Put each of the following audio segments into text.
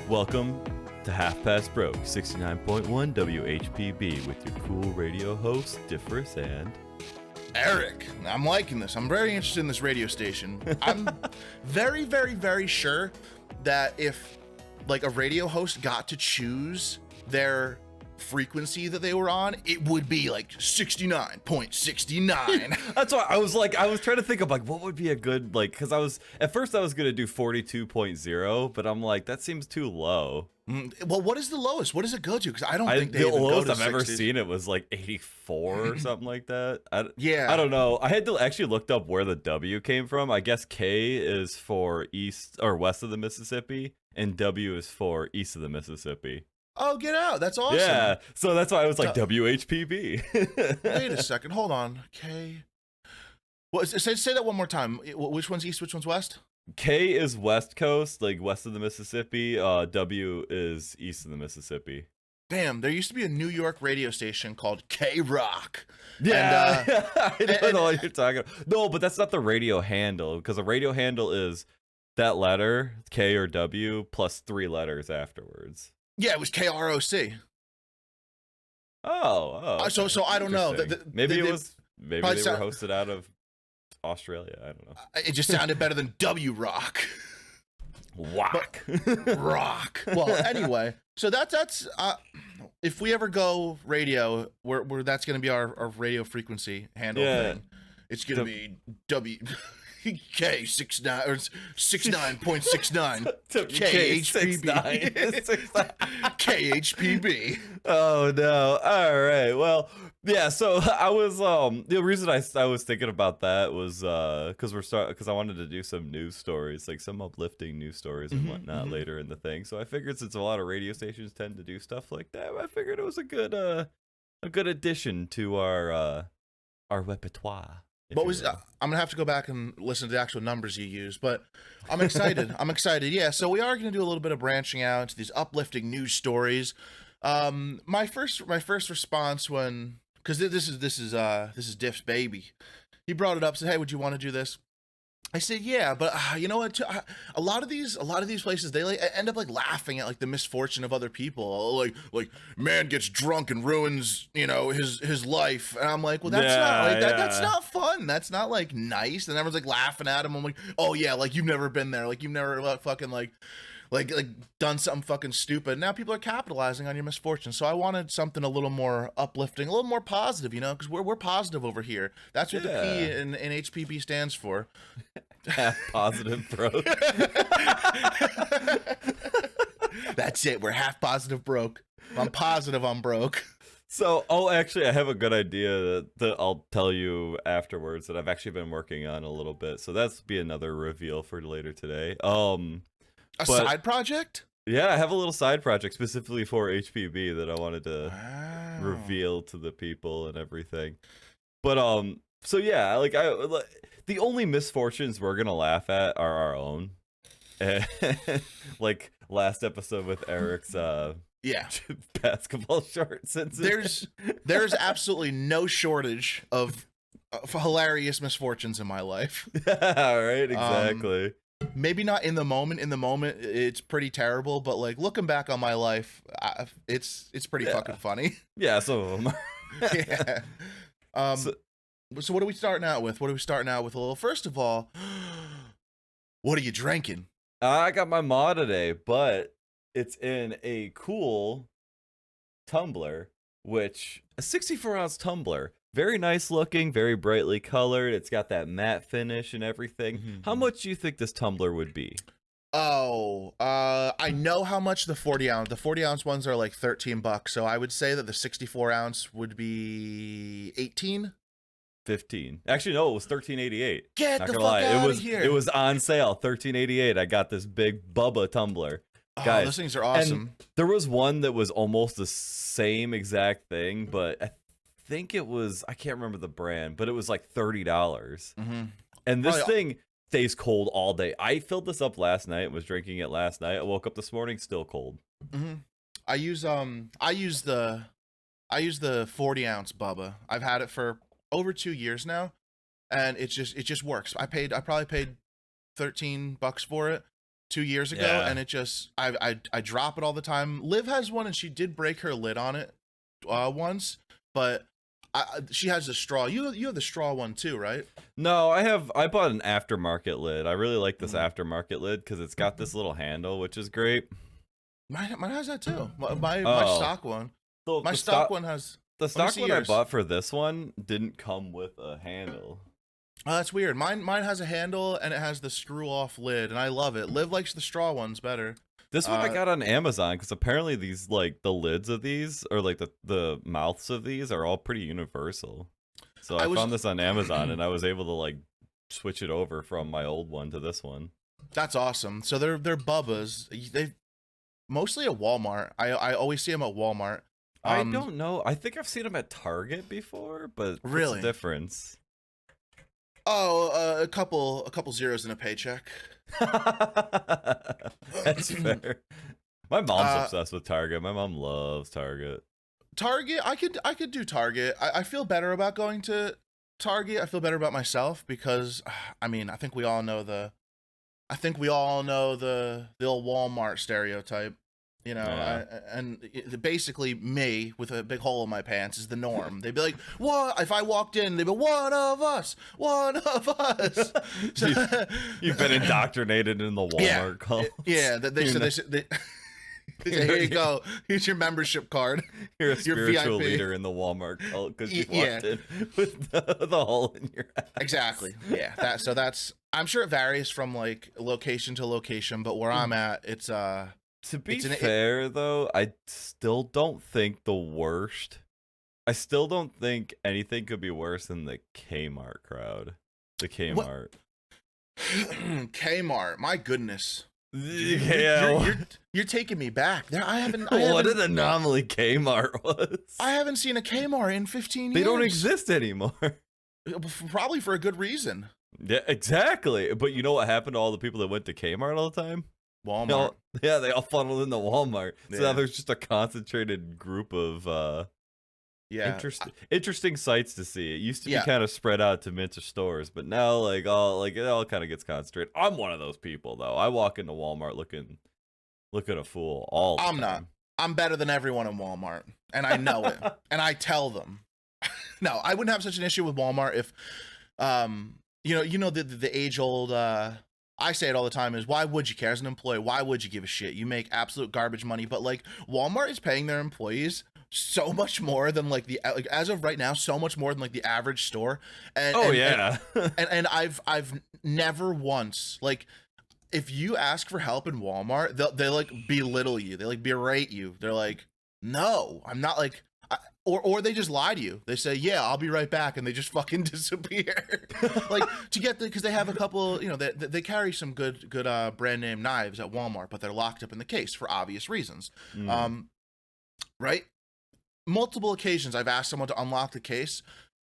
Welcome to Half Past Broke, 69.1 WHPB with your cool radio hosts, Differus and Eric. I'm liking this. I'm very interested in this radio station. I'm very, very, very sure that if like a radio host got to choose their frequency that they were on, it would be like 69.69. That's why I was trying to think of like what would be a good because at first I was gonna do 42.0, but I'm like that seems too low. Well, what is the lowest? What does it go to? Because I don't think they the even lowest go to I've 60s. ever seen it was like 84 or something like that. I Yeah. don't know. I had to actually look up where the W came from. I guess K is for east or west of the Mississippi, and W is for east of the Mississippi. Oh, get out. That's awesome. Yeah, so that's why I was like WHPB. Wait a second. Hold on. K. Well, say that one more time. Which one's east? Which one's west? K is west coast, like west of the Mississippi. W is east of the Mississippi. Damn, there used to be a New York radio station called K-Rock. Yeah, And, I don't know what you're talking about. No, but that's not the radio handle, because the radio handle is that letter, K or W, plus 3 letters afterwards. yeah, it was KROC. Oh. So I don't know. Maybe they were probably hosted out of Australia. I don't know. It just sounded better than W-Rock. Whack. Rock. Well, anyway, so that's if we ever go radio, we're that's gonna be our radio frequency handle thing. It's gonna be K69 or 69.69 KHPB. KHPB. Oh no. All right. Well, yeah, so I was the reason I was thinking about that was because I wanted to do some news stories, like some uplifting news stories and whatnot later in the thing. So I figured since a lot of radio stations tend to do stuff like that, I figured it was a good addition to our repertoire. What was I'm gonna have to go back and listen to the actual numbers you used, but I'm excited. I'm excited. Yeah, so we are gonna do a little bit of branching out into these uplifting news stories. My first response when because this is Diff's baby, he brought it up, said, "Hey, would you want to do this?" I said, "Yeah," but you know what? A lot of these places they end up like laughing at like the misfortune of other people. Like man gets drunk and ruins his life, and I'm like, well, that's not like that. That's not fun. That's not like nice. And everyone's like laughing at him. I'm like, oh yeah, like you've never been there. Like you've never fucking like done something fucking stupid. Now people are capitalizing on your misfortune. So I wanted something a little more uplifting, a little more positive, because we're positive over here. That's what the P in HPB stands for. Half positive, broke. That's it. We're half positive broke. I'm positive I'm broke. So, actually, I have a good idea that I'll tell you afterwards that I've actually been working on a little bit. So that's be another reveal for later today. Side project? Yeah, I have a little side project specifically for HPB that I wanted to reveal to the people and everything. But so yeah, the only misfortunes we're gonna laugh at are our own. Like last episode with Eric's basketball shorts. There's absolutely no shortage of hilarious misfortunes in my life. All right, exactly. Maybe not in the moment. In the moment, it's pretty terrible. But like looking back on my life, it's pretty fucking funny. Yeah, some of them. Yeah. So what are we starting out with? First of all, what are you drinking? I got my maw today, but it's in a cool tumbler, which a 64-ounce tumbler. Very nice looking, very brightly colored. It's got that matte finish and everything. Mm-hmm. How much do you think this tumbler would be? Oh, I know how much the 40-ounce. The 40-ounce ones are like $13, so I would say that the 64-ounce would be 18. 15. Actually, no, it was $13.88. Get the fuck out of here! It was on sale, $13.88. I got this big Bubba tumbler. Guys, those things are awesome. And there was one that was almost the same exact thing, but I think it was, I can't remember the brand, but it was like $30. Mm-hmm. And this thing stays cold all day. I filled this up last night, was drinking it last night. I woke up this morning, still cold. Mm-hmm. I use the 40-ounce Bubba. I've had it for over 2 years now, and it just works. I probably paid $13 for it, 2 years ago, Yeah. and it just I drop it all the time. Liv has one, and she did break her lid on it once, but she has the straw. You have the straw one too, right? No, I bought an aftermarket lid. I really like this aftermarket lid because it's got this little handle, which is great. Mine has that too. My Oh. stock one. So My stock one has. The Let me stock see one I yours. bought for this one didn't come with a handle. Oh, that's weird. Mine has a handle and it has the screw off lid, and I love it. Liv likes the straw ones better. This one I got on Amazon because apparently these, like, the lids of these, or like the mouths of these are all pretty universal. So I found this on Amazon and I was able to like switch it over from my old one to this one. That's awesome. So they're Bubba's. They mostly at Walmart. I always see them at Walmart. I don't know. I think I've seen them at Target before, but really, what's the difference? Oh, a couple zeros in a paycheck. That's fair. My mom's obsessed with Target. My mom loves Target. Target, I could do Target. I feel better about going to Target. I feel better about myself because, I mean, I think we all know the old Walmart stereotype. You know, and basically me with a big hole in my pants is the norm. They'd be like, "What?" If I walked in, they'd be, "One of us, one of us." So, you've been indoctrinated in the Walmart cult. Yeah, they say, "Here you go. Here's your membership card. You're a spiritual VIP. leader in the Walmart cult because you walked in with the hole in your ass." Exactly. Yeah. That's. I'm sure it varies from like location to location, but where I'm at, it's To be fair, though, I still don't think the worst. I still don't think anything could be worse than the Kmart crowd. The Kmart. Kmart. My goodness. Yeah. You're taking me back. I haven't. What an anomaly Kmart was. I haven't seen a Kmart in 15 years. They don't exist anymore. Probably for a good reason. Yeah, exactly. But you know what happened to all the people that went to Kmart all the time? Walmart. They all funneled into Walmart. So now there's just a concentrated group of interesting sights to see. It used to be kind of spread out to minter stores, but now it all kind of gets concentrated. I'm one of those people though. I walk into Walmart looking a fool all the time. Not. I'm better than everyone in Walmart, and I know it. And I tell them. No, I wouldn't have such an issue with Walmart if the age old I say it all the time is, why would you care as an employee? Why would you give a shit? You make absolute garbage money, but like Walmart is paying their employees so much more than as of right now, so much more than like the average store. And I've never once, like, if you ask for help in Walmart, they like belittle you. They like berate you. They're like, no, I'm not, like, or they just lie to you. They say, yeah, I'll be right back, and they just fucking disappear. Like, to get because they have a couple, they carry some good brand name knives at Walmart, but they're locked up in the case for obvious reasons. Right? Multiple occasions I've asked someone to unlock the case,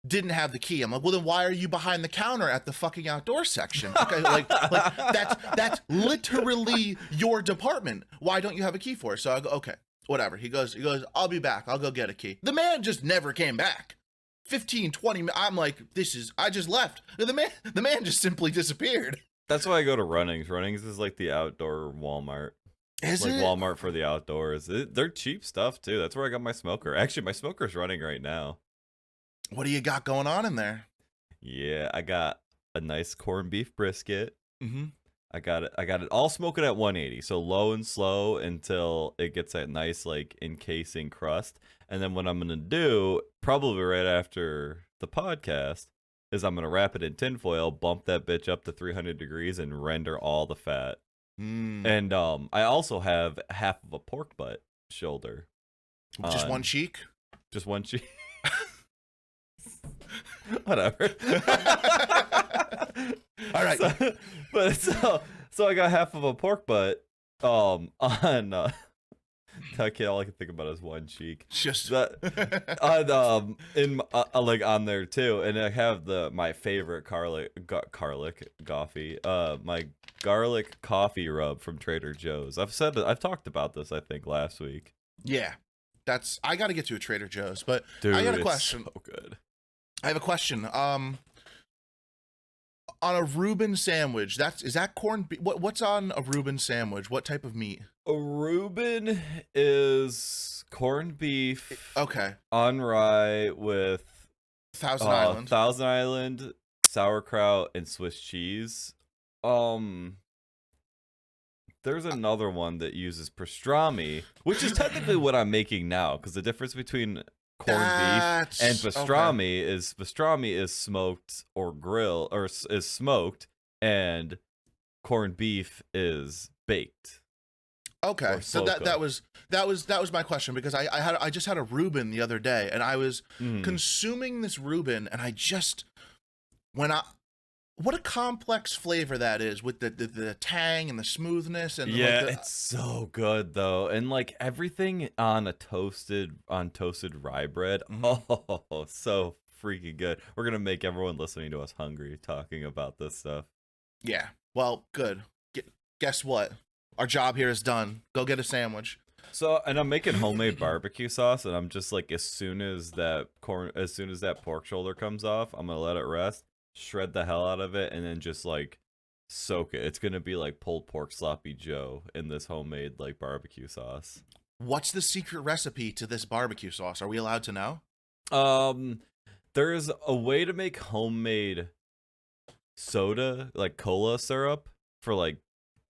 didn't have the key. I'm like, well, then why are you behind the counter at the fucking outdoor section? Okay, like that's literally your department. Why don't you have a key for it? So I go, okay. Whatever. He goes, I'll be back. I'll go get a key. The man just never came back. 15, 20 minutes. I'm like, I just left. The man just simply disappeared. That's why I go to Runnings. Runnings is like the outdoor Walmart. Is it? Walmart for the outdoors. They're cheap stuff too. That's where I got my smoker. Actually, my smoker's running right now. What do you got going on in there? Yeah, I got a nice corned beef brisket. Mm-hmm. I got it all smoking at 180, so low and slow until it gets that nice like encasing crust. And then what I'm gonna do, probably right after the podcast, is I'm gonna wrap it in tinfoil, bump that bitch up to 300 degrees, and render all the fat. And I also have half of a pork butt shoulder. Just one cheek? Just one cheek. Whatever. All right. So I got half of a pork butt on I can't, all I can think about is one cheek. Just that on like on there too, and I have my favorite garlic coffee, my garlic coffee rub from Trader Joe's. I've talked about this I think last week. Yeah, I got to get to a Trader Joe's, but dude, I got a question. So good. I have a question. on a Reuben sandwich, is that corned beef? What's on a Reuben sandwich? What type of meat? A Reuben is corned beef. Okay. On rye with Thousand Island, sauerkraut, and Swiss cheese. There's another one that uses pastrami, which is technically what I'm making now, because the difference between corned beef and pastrami is smoked or grilled, or is smoked, and corned beef is baked. Okay, so that was my question, because I just had a Reuben the other day, and I was consuming this Reuben, and what a complex flavor that is, with the tang and the smoothness, and it's so good though, and like everything on toasted rye bread. Oh, so freaking good. We're gonna make everyone listening to us hungry talking about this stuff. Yeah, well, good. Guess what? Our job here is done. Go get a sandwich. So, and I'm making homemade barbecue sauce, and I'm just like, as soon as that pork shoulder comes off, I'm gonna let it rest, shred the hell out of it, and then just like soak it. It's gonna be like pulled pork sloppy Joe in this homemade like barbecue sauce. What's the secret recipe to this barbecue sauce? Are we allowed to know? There's a way to make homemade soda, like cola syrup, for like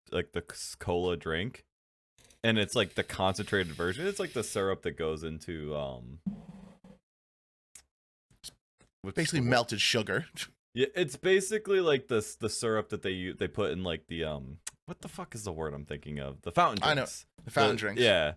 the cola drink, and it's like the concentrated version. It's like the syrup that goes into basically melted sugar. Yeah, it's basically like the syrup that they put in like the what the fuck is the word I'm thinking of? The fountain drinks. I know, the fountain drinks. Yeah.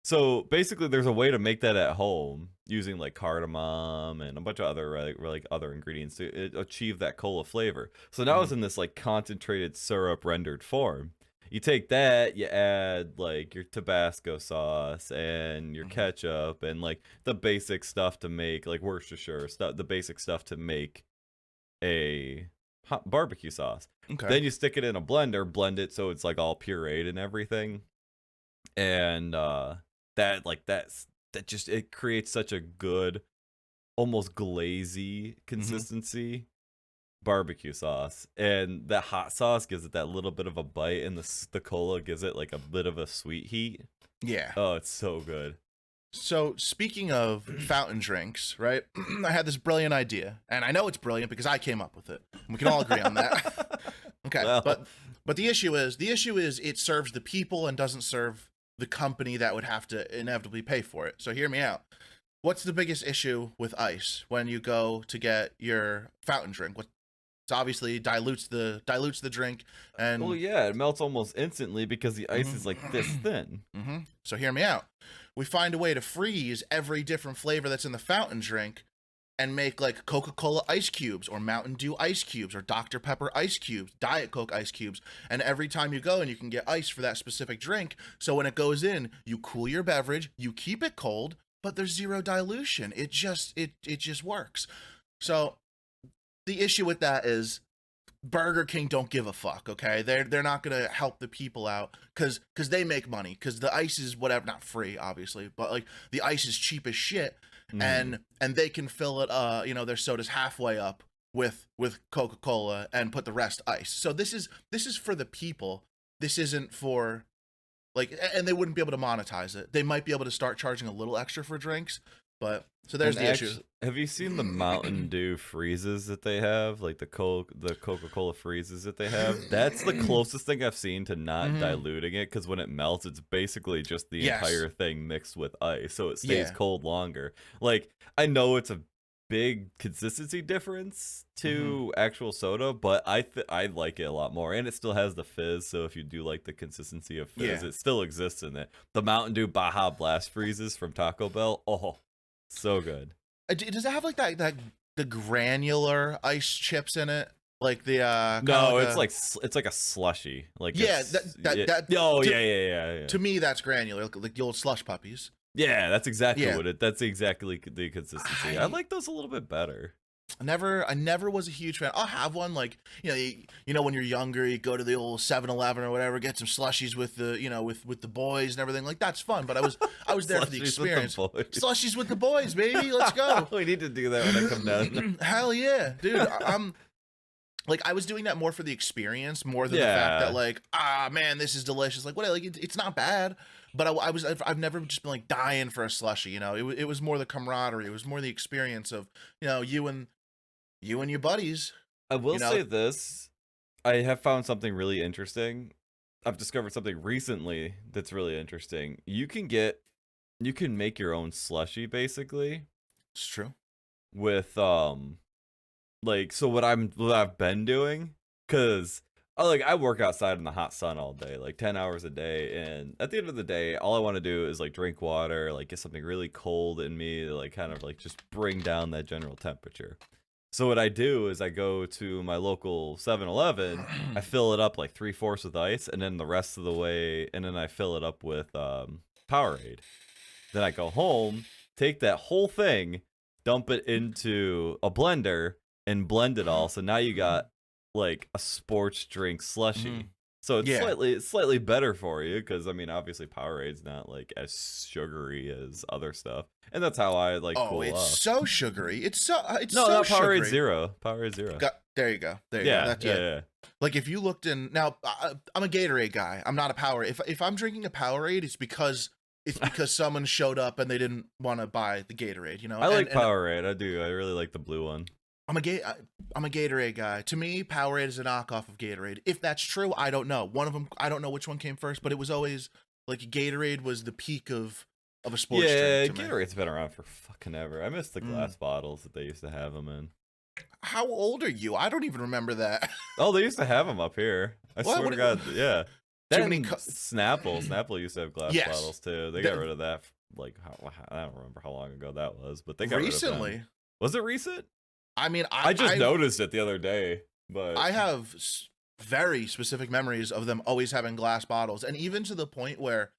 So basically, there's a way to make that at home using like cardamom and a bunch of other like other ingredients to achieve that cola flavor. So now it's in this like concentrated syrup rendered form. You take that, you add like your Tabasco sauce and your ketchup and like the basic stuff to make like Worcestershire stuff, the basic stuff to make a hot barbecue sauce. Okay. Then you stick it in a blender, blend it so it's like all pureed and everything, and it creates such a good, almost glazy consistency barbecue sauce, and that hot sauce gives it that little bit of a bite, and the cola gives it like a bit of a sweet heat. Yeah. Oh, it's so good. So speaking of fountain drinks, right? I had this brilliant idea, and I know it's brilliant because I came up with it. We can all agree on that. Okay. Well. But the issue is it serves the people and doesn't serve the company that would have to inevitably pay for it. So hear me out. What's the biggest issue with ice when you go to get your fountain drink? It's obviously dilutes the drink, and well, yeah, it melts almost instantly because the ice is like this thin. So hear me out. We find a way to freeze every different flavor that's in the fountain drink, and make like Coca-Cola ice cubes, or Mountain Dew ice cubes, or Dr. Pepper ice cubes, Diet Coke ice cubes, and every time you go and you can get ice for that specific drink, so when it goes in, you cool your beverage, you keep it cold, but there's zero dilution. It just works. So the issue with that is Burger King don't give a fuck, okay? They're not gonna help the people out because they make money, because the ice is whatever, not free obviously, but like the ice is cheap as shit. And they can fill it their sodas halfway up with Coca-Cola and put the rest ice. So this is for the people. This isn't for like, and they wouldn't be able to monetize it. They might be able to start charging a little extra for drinks, but so there's the issue. Have you seen the Mountain Dew freezes that they have, like the Coca-Cola freezes that they have? That's the closest thing I've seen to not diluting it, because when it melts, it's basically just the entire thing mixed with ice, so it stays cold longer. Like, I know it's a big consistency difference to actual soda, but I like it a lot more, and it still has the fizz. So if you do like the consistency of fizz, it still exists in it. The Mountain Dew Baja Blast freezes from Taco Bell, oh, so good. Does it have like that the granular ice chips in it? Like the no, it's like a slushy. Like yeah. To me, that's granular, like the old slush puppies. Yeah, that's exactly that's exactly the consistency. I like those a little bit better. I never was a huge fan. I'll have one, like, you know when you're younger, you go to the old 7-Eleven or whatever, get some slushies with the with the boys and everything. Like, that's fun, but I was there for the experience. Slushies with the boys, baby. Let's go. We need to do that when I come down. Hell yeah, dude. like I was doing that more for the experience, more than the fact Yeah. that like, man, this is delicious. Like what? Like it's not bad, but I've never just been like dying for a slushy. You know, it was more the camaraderie. It was more the experience of you and your buddies. I will You know, say this. I have found something really interesting. I've discovered something recently that's really interesting. You can make your own slushy basically it's true. with like so what I've been doing cuz I work outside in the hot sun all day, like 10 hours a day, and at the end of the day all I want to do is like drink water, like get something really cold in me to like kind of like just bring down that general temperature. So what I do is I go to my local 7-Eleven, I fill it up like 3/4 with ice, and then the rest of the way, and then I fill it up with Powerade. Then I go home, take that whole thing, dump it into a blender, and blend it all. So now you got like a sports drink slushy. Mhm. So it's Yeah. slightly better for you because I mean obviously Powerade's not like as sugary as other stuff, and that's how I like Oh, cool it's off. so sugary. It's so No, not Powerade sugary. Zero. Powerade Zero. There you go. There you go. Yeah, That's yeah. Like if you looked in now, I'm a Gatorade guy. I'm not a Powerade. If I'm drinking a Powerade, it's because someone showed up and they didn't want to buy the Gatorade. You know, I like and Powerade. I do. I really like the blue one. I'm a Gatorade guy. To me, Powerade is a knockoff of Gatorade. If that's true, I don't know. One of them, I don't know which one came first, but it was always like Gatorade was the peak of a sports Yeah, drink to me. Gatorade's been around for fucking ever. I miss the glass bottles that they used to have them in. How old are you? I don't even remember that. Oh, they used to have them up here. I What? swear to God, yeah. Too Then many Snapple. Snapple used to have glass Yes. bottles too. They got rid of that. Like I don't remember how long ago that was, but they got rid of Recently. them. Was it recent? I mean, I just noticed it the other day. But I have very specific memories of them always having glass bottles, and even to the point where,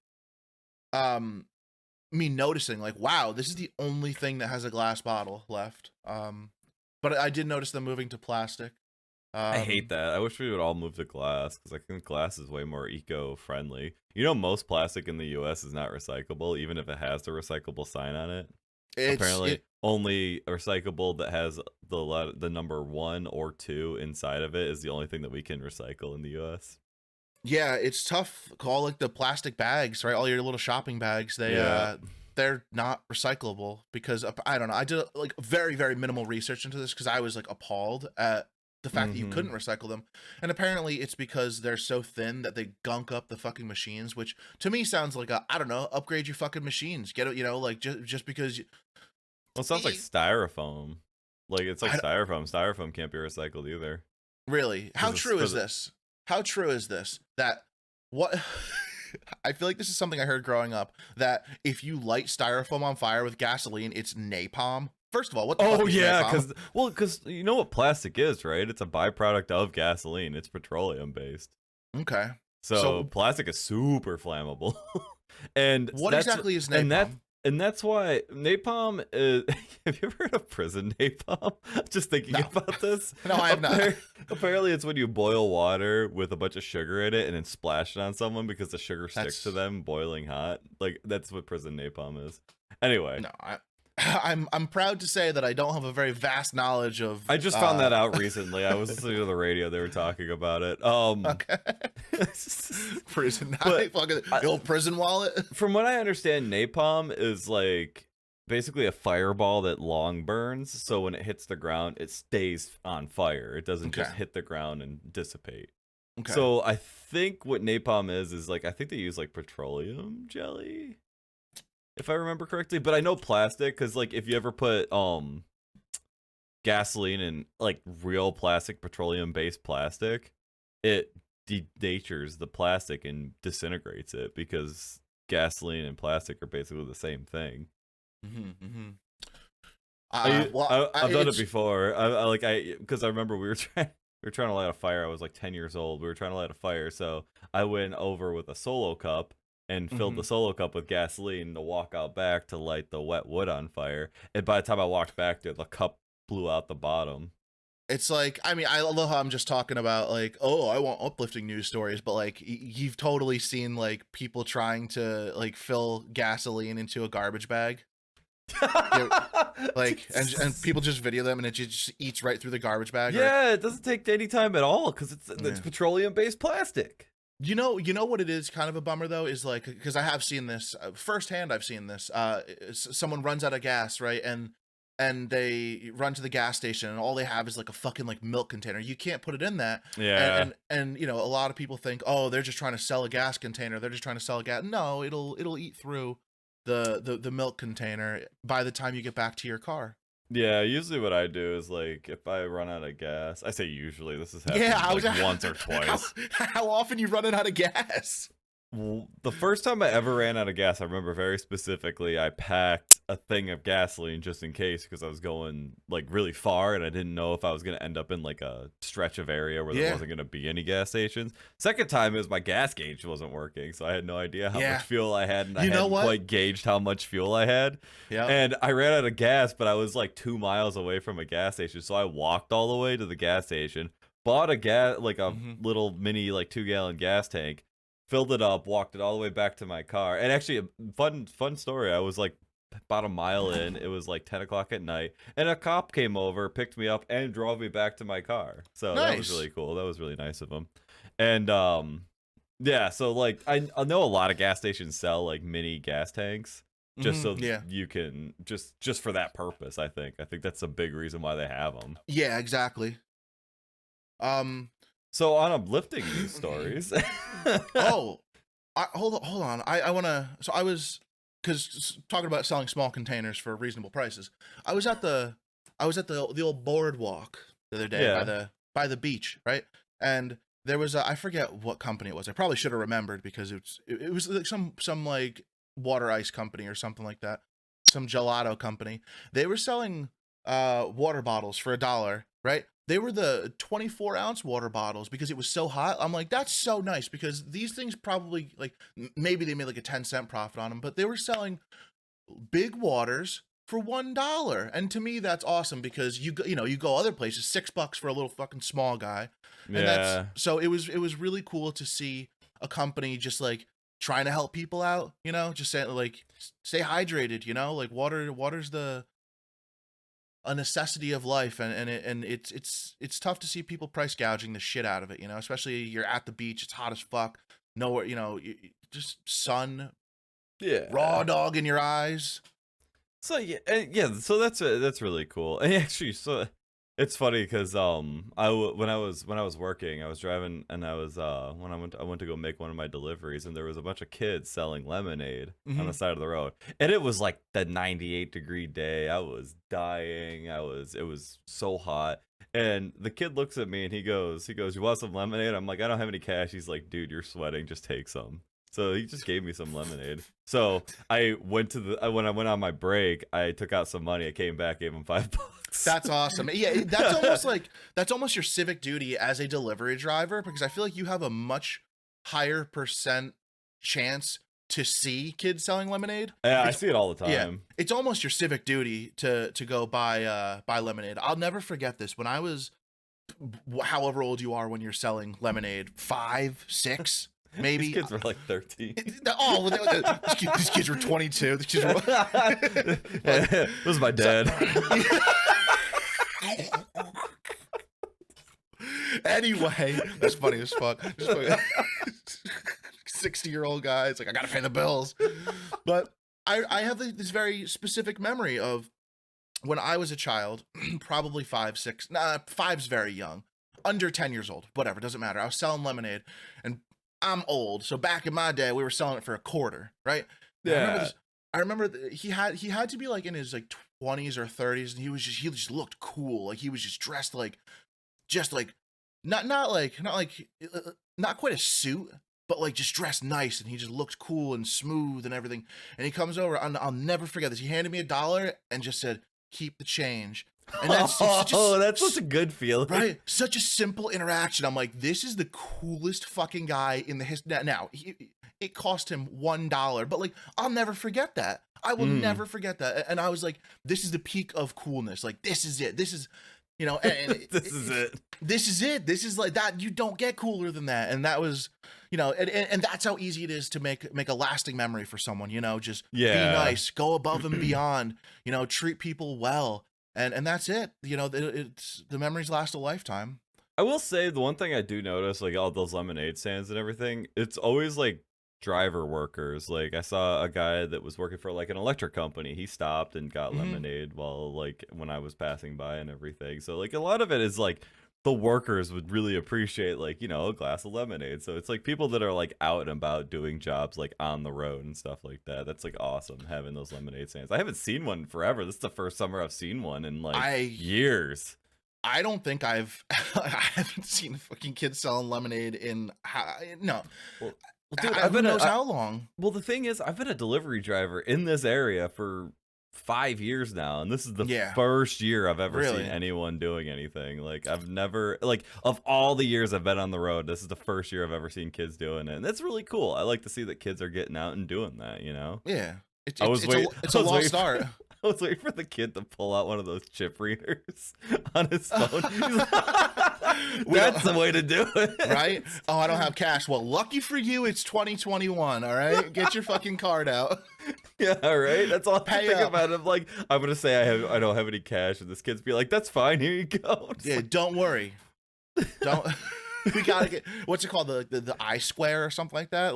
me noticing like, wow, this is the only thing that has a glass bottle left. But I did notice them moving to plastic. I hate that. I wish we would all move to glass because I think glass is way more eco-friendly. You know, most plastic in the U.S. is not recyclable, even if it has the recyclable sign on it. Apparently, only recyclable that has the number 1 or 2 inside of it is the only thing that we can recycle in the U.S. Yeah, it's tough. All like the plastic bags, right? All your little shopping bags, they're not recyclable because I don't know. I did like very, very minimal research into this because I was like appalled at the fact that you couldn't recycle them. And apparently it's because they're so thin that they gunk up the fucking machines, which to me sounds like I don't know, upgrade your fucking machines. Get it, like just because Well, it sounds like styrofoam. Like it's like styrofoam. Styrofoam can't be recycled either. Really? How true is this? How true is this? That what I feel like this is something I heard growing up, that if you light styrofoam on fire with gasoline, it's napalm. First of all, what the fuck is napalm? because you know what plastic is, right? It's a byproduct of gasoline. It's petroleum based. Okay. So plastic is super flammable. And what exactly is napalm? And that's why napalm is. Have you ever heard of prison napalm? Just thinking about this. No, I have not. Apparently, it's when you boil water with a bunch of sugar in it and then splash it on someone because the sugar sticks to them boiling hot. Like that's what prison napalm is. Anyway, no, I'm proud to say that I don't have a very vast knowledge of. I just found that out recently. I was listening to the radio; they were talking about it. Okay. Prison, the old prison wallet. From what I understand, napalm is like basically a fireball that long burns. So when it hits the ground, it stays on fire. It doesn't just hit the ground and dissipate. Okay. So I think what napalm is like I think they use like petroleum jelly, if I remember correctly. But I know plastic because like if you ever put gasoline in like real plastic, petroleum based plastic, it denatures the plastic and disintegrates it because gasoline and plastic are basically the same thing. I've done it before. Because I remember we were trying to light a fire. I was like 10 years old. We were trying to light a fire, so I went over with a Solo cup and filled the Solo cup with gasoline to walk out back to light the wet wood on fire. And by the time I walked back there, the cup blew out the bottom. It's like, I mean, I love how I'm just talking about like, oh, I want uplifting news stories, but like you've totally seen like people trying to like fill gasoline into a garbage bag. Yeah, like, and people just video them, and it just eats right through the garbage bag. Yeah, it doesn't take any time at all because it's Yeah. petroleum-based plastic. You know what it is kind of a bummer though is like, because I have seen this firsthand. I've seen this. Someone runs out of gas, right, and they run to the gas station, and all they have is like a fucking like milk container. You can't put it in that. Yeah. And you know, a lot of people think, oh, they're just trying to sell a gas container. They're just trying to sell a gas. No, it'll eat through the milk container by the time you get back to your car. Yeah, usually what I do is like if I run out of gas, I say usually this has happened Yeah, I was like once or twice. How often you running out of gas? Well, the first time I ever ran out of gas, I remember very specifically, I packed a thing of gasoline just in case because I was going like really far and I didn't know if I was going to end up in like a stretch of area where there wasn't going to be any gas stations. Second time is my gas gauge wasn't working, so I had no idea how much fuel I had, and I hadn't quite gauged how much fuel I had. Yeah. And I ran out of gas, but I was like 2 miles away from a gas station, so I walked all the way to the gas station, bought a little mini like 2-gallon gas tank, filled it up, walked it all the way back to my car. And actually, a fun story. I was like about a mile in. It was like 10 o'clock at night, and a cop came over, picked me up, and drove me back to my car. So that was really cool. That was really nice of him. And yeah. So like I know a lot of gas stations sell like mini gas tanks. Just so you can just for that purpose. I think that's a big reason why they have them. Yeah, exactly. So on uplifting news stories. Hold on. I want to. So I was, because talking about selling small containers for reasonable prices. I was at the old boardwalk the other day by the beach, right? And there was I forget what company it was. I probably should have remembered because it was like some like water ice company or something like that, some gelato company. They were selling water bottles for $1, right? They were the 24-ounce water bottles because it was so hot. I'm like, that's so nice, because these things probably, like, maybe they made like a 10-cent profit on them, but they were selling big waters for $1. And to me, that's awesome, because you go other places, $6 for a little fucking small guy. And so it was really cool to see a company just like trying to help people out, just saying like, stay hydrated, like water's a necessity of life, and it's tough to see people price gouging the shit out of it, especially you're at the beach, it's hot as fuck, nowhere, just sun, raw dog in your eyes. So so that's really cool. And actually, so it's funny because when I was working, I was driving, and I was when I went to go make one of my deliveries, and there was a bunch of kids selling lemonade on the side of the road, and it was like the 98-degree day. I was dying. It was so hot. And the kid looks at me and he goes, "You want some lemonade?" I'm like, "I don't have any cash." He's like, "Dude, you're sweating. Just take some." So he just gave me some lemonade. So I went when I went on my break, I took out some money. I came back, gave him $5. That's awesome. Yeah, that's almost your civic duty as a delivery driver, because I feel like you have a much higher percent chance to see kids selling lemonade. Yeah, I see it all the time. Yeah, it's almost your civic duty to go buy lemonade. I'll never forget this. When I was, however old you are when you're selling lemonade, 5, 6. Maybe these kids were like 13. Oh, these kids were 22. These kids were... This was my dad. Anyway, that's funny as fuck. 60-year-old guy. It's like, I gotta pay the bills. But I have this very specific memory of when I was a child, probably 5, 6. Nah, 5's very young. Under 10 years old. Whatever, doesn't matter. I was selling lemonade, and I'm old, so back in my day, we were selling it for $0.25, right? Yeah. I remember he had to be like in his like 20s or 30s, and he just looked cool. Like he was just dressed like, not quite a suit, but like just dressed nice, and he just looked cool and smooth and everything. And he comes over, I'll never forget this. He handed me $1 and just said, "Keep the change." And that's that's such a good feeling, right? Such a simple interaction. I'm like, this is the coolest fucking guy in the history. Now, it cost him $1, but like, I'll never forget that. I will never forget that. And I was like, this is the peak of coolness. Like, this is it. You know, and This is it. This is it. This is like that. You don't get cooler than that. And that was, you know, and that's how easy it is to make a lasting memory for someone. You know, just be nice, go above and beyond. You know, treat people well, and that's it. You know, it's the memories last a lifetime. I will say the one thing I do notice, like all those lemonade stands and everything, it's always like driver workers. Like I saw a guy that was working for like an electric company. He stopped and got lemonade while like when I was passing by and everything. So like a lot of it is like the workers would really appreciate like, you know, a glass of lemonade. So it's like people that are like out and about doing jobs like on the road and stuff like that. That's like awesome having those lemonade stands. I haven't seen one forever. This is the first summer I've seen one in like years. I don't think I haven't seen a fucking kid selling lemonade in no. Well, dude, I've been how long? Well, the thing is, I've been a delivery driver in this area for 5 years now, and this is the first year I've ever seen anyone doing anything. Like I've never, like of all the years I've been on the road, this is the first year I've ever seen kids doing it, and that's really cool. I like to see that kids are getting out and doing that. You know? Yeah. It's a lost art. I was waiting for the kid to pull out one of those chip readers on his phone. That's the way to do it. Right? Oh, I don't have cash. Well, lucky for you, it's 2021, all right? Get your fucking card out. Yeah, right? That's all I think about. I'm like, I'm going to say I don't have any cash, and this kid's be like, that's fine, here you go. Yeah, don't worry. Don't... We got to get, what's it called? The I square or something like that?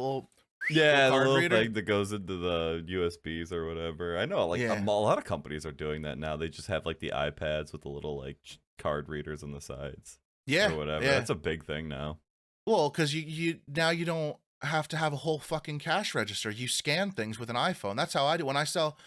Yeah, the little thing that goes into the USBs or whatever. I know, like a lot of companies are doing that now. They just have like the iPads with the little like card readers on the sides. Yeah, or whatever. Yeah. That's a big thing now. Well, because you now you don't have to have a whole fucking cash register. You scan things with an iPhone. That's how I do when I sell.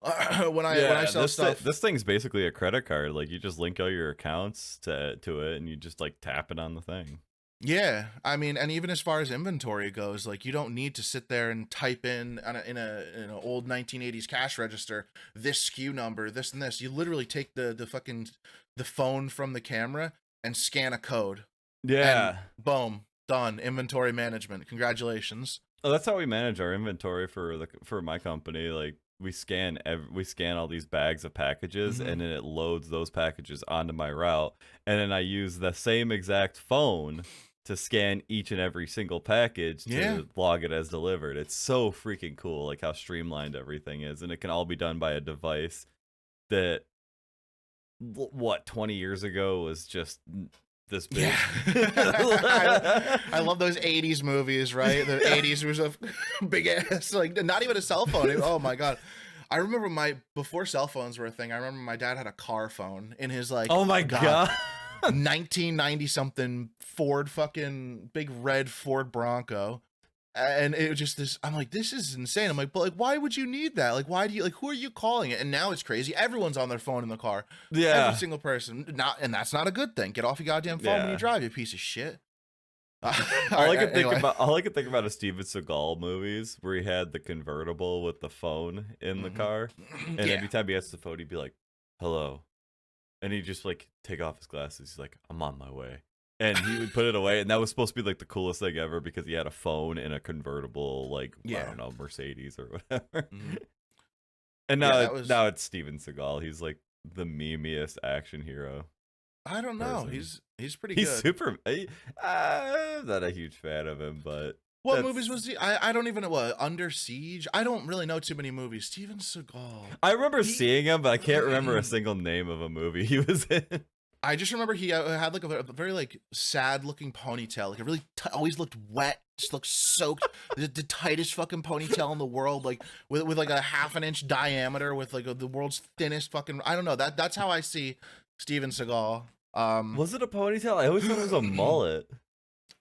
When I sell stuff. This thing's basically a credit card. Like you just link all your accounts to it, and you just like tap it on the thing. Yeah, I mean, and even as far as inventory goes, like you don't need to sit there and type in an old 1980s cash register this SKU number, this and this. You literally take the phone from the camera and scan a code. Yeah. And boom, done. Inventory management. Congratulations. Oh, that's how we manage our inventory for my company. Like we scan all these bags of packages, and then it loads those packages onto my route, and then I use the same exact phone to scan each and every single package to log it as delivered. It's so freaking cool, like how streamlined everything is, and it can all be done by a device that 20 years ago was just this big. Yeah. I love those 80s movies, right? The 80s was a big ass, like not even a cell phone. Oh my god. I remember before cell phones were a thing, I remember my dad had a car phone in his like, oh my god. 1990 something fucking big red Ford Bronco, and it was just this. I'm like, this is insane. I'm like, but like, why would you need that? Like, why do you who are you calling it? And now it's crazy. Everyone's on their phone in the car. Yeah, every single person. And that's not a good thing. Get off your goddamn phone when you drive, you piece of shit. All I can think about is Steven Seagal movies where he had the convertible with the phone in the car, and every time he answers the phone, he'd be like, "Hello." And he'd just like take off his glasses. He's like, I'm on my way. And he would put it away. And that was supposed to be like the coolest thing ever because he had a phone in a convertible, like, I don't know, Mercedes or whatever. And now it's Steven Seagal. He's like the memeiest action hero. I don't know. He's pretty good. He's super. I'm not a huge fan of him, but. What movies was he? I don't even know. What, Under Siege? I don't really know too many movies. Steven Seagal. I remember seeing him, but I can't remember a single name of a movie he was in. I just remember he had like a very like sad looking ponytail. Like it really always looked wet. Just looked soaked. the tightest fucking ponytail in the world. Like with like a 1/2 inch diameter with like the world's thinnest fucking. I don't know. That's how I see Steven Seagal. Was it a ponytail? I always thought it was a mullet.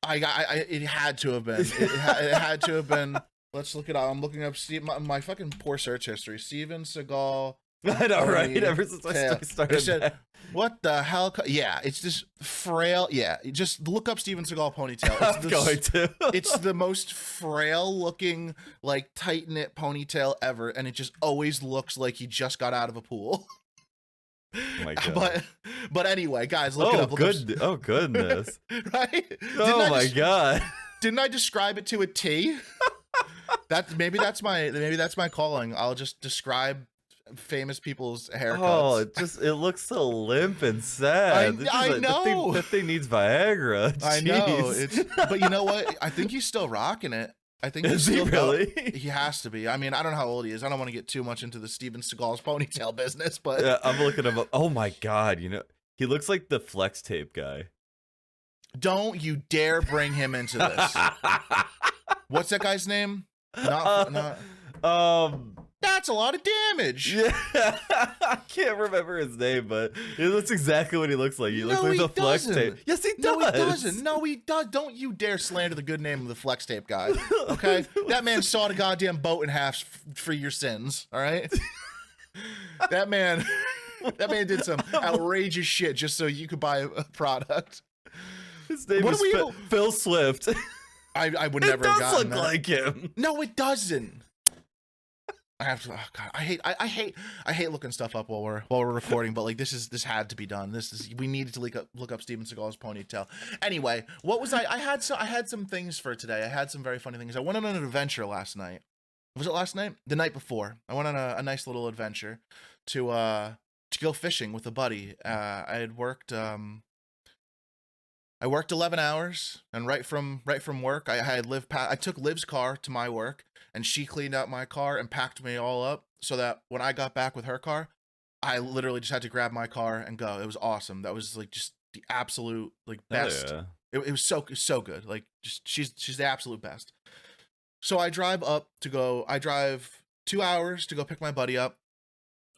It had to have been. It had to have been. Let's look it up. I'm looking up my fucking poor search history. Steven Seagal. I know, right? Ever since I started said, what the hell? Yeah, it's this frail. Yeah, just look up Steven Seagal ponytail. It's the most frail looking, like tight knit ponytail ever, and it just always looks like he just got out of a pool. Oh my God. But anyway, guys, look it up. Oh goodness! Right? God! Didn't I describe it to a T? Maybe that's my calling. I'll just describe famous people's Oh, haircuts. it looks so limp and sad. I know. That thing needs Viagra. I know. Jeez. But you know what? I think he's still rocking it. I think he's Is he still really? He has to be. I mean, I don't know how old he is. I don't want to get too much into the Steven Seagal's ponytail business, but Yeah, I'm looking him up. Oh my god, he looks like the flex tape guy. don't you dare bring him into this. What's that guy's name? Not. That's a lot of damage. Yeah, I can't remember his name, but that's exactly what he looks like. He looks No, like he the flex doesn't. tape. Yes, he does. No, he doesn't. No, he does. Don't you dare slander the good name of the flex tape guy. Okay, that man sawed a goddamn boat in half for your sins. All right, that man did some outrageous shit just so you could buy a product. His name is Phil Swift. I would never It have does gotten look that. like him. No, it doesn't. I have to. Oh god, I hate looking stuff up while we're recording. But like this had to be done. We needed to look up Steven Seagal's ponytail. Anyway, what was I had some things for today. I had some very funny things. I went on an adventure last night. Was it last night? The night before. I went on a nice little adventure to go fishing with a buddy. I had worked. I worked 11 hours, and right from work, I took Liv's car to my work, and she cleaned out my car and packed me all up so that when I got back with her car, I literally just had to grab my car and go. It was awesome. That was like just the absolute like best. Oh, It was so good. Like just she's the absolute best. So I drive 2 hours to go pick my buddy up.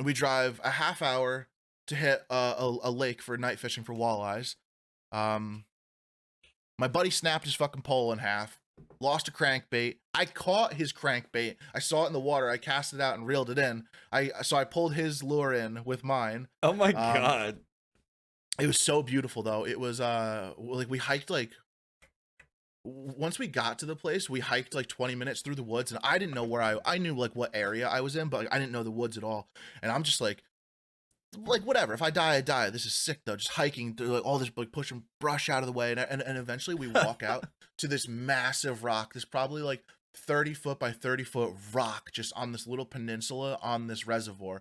We drive a half hour to hit a lake for night fishing for walleyes. My buddy snapped his fucking pole in half, lost a crankbait. I caught his crankbait. I saw it in the water. I cast it out and reeled it in. So I pulled his lure in with mine. Oh my god. It was so beautiful though. It was like we hiked once we got to the place, we hiked like 20 minutes through the woods, and I didn't know I knew like what area I was in, but like, I didn't know the woods at all. And I'm just like whatever, if I die, I die. This is sick though, just hiking through like all this, like pushing brush out of the way, and eventually we walk out to this massive rock, this probably like 30 foot by 30 foot rock just on this little peninsula on this reservoir.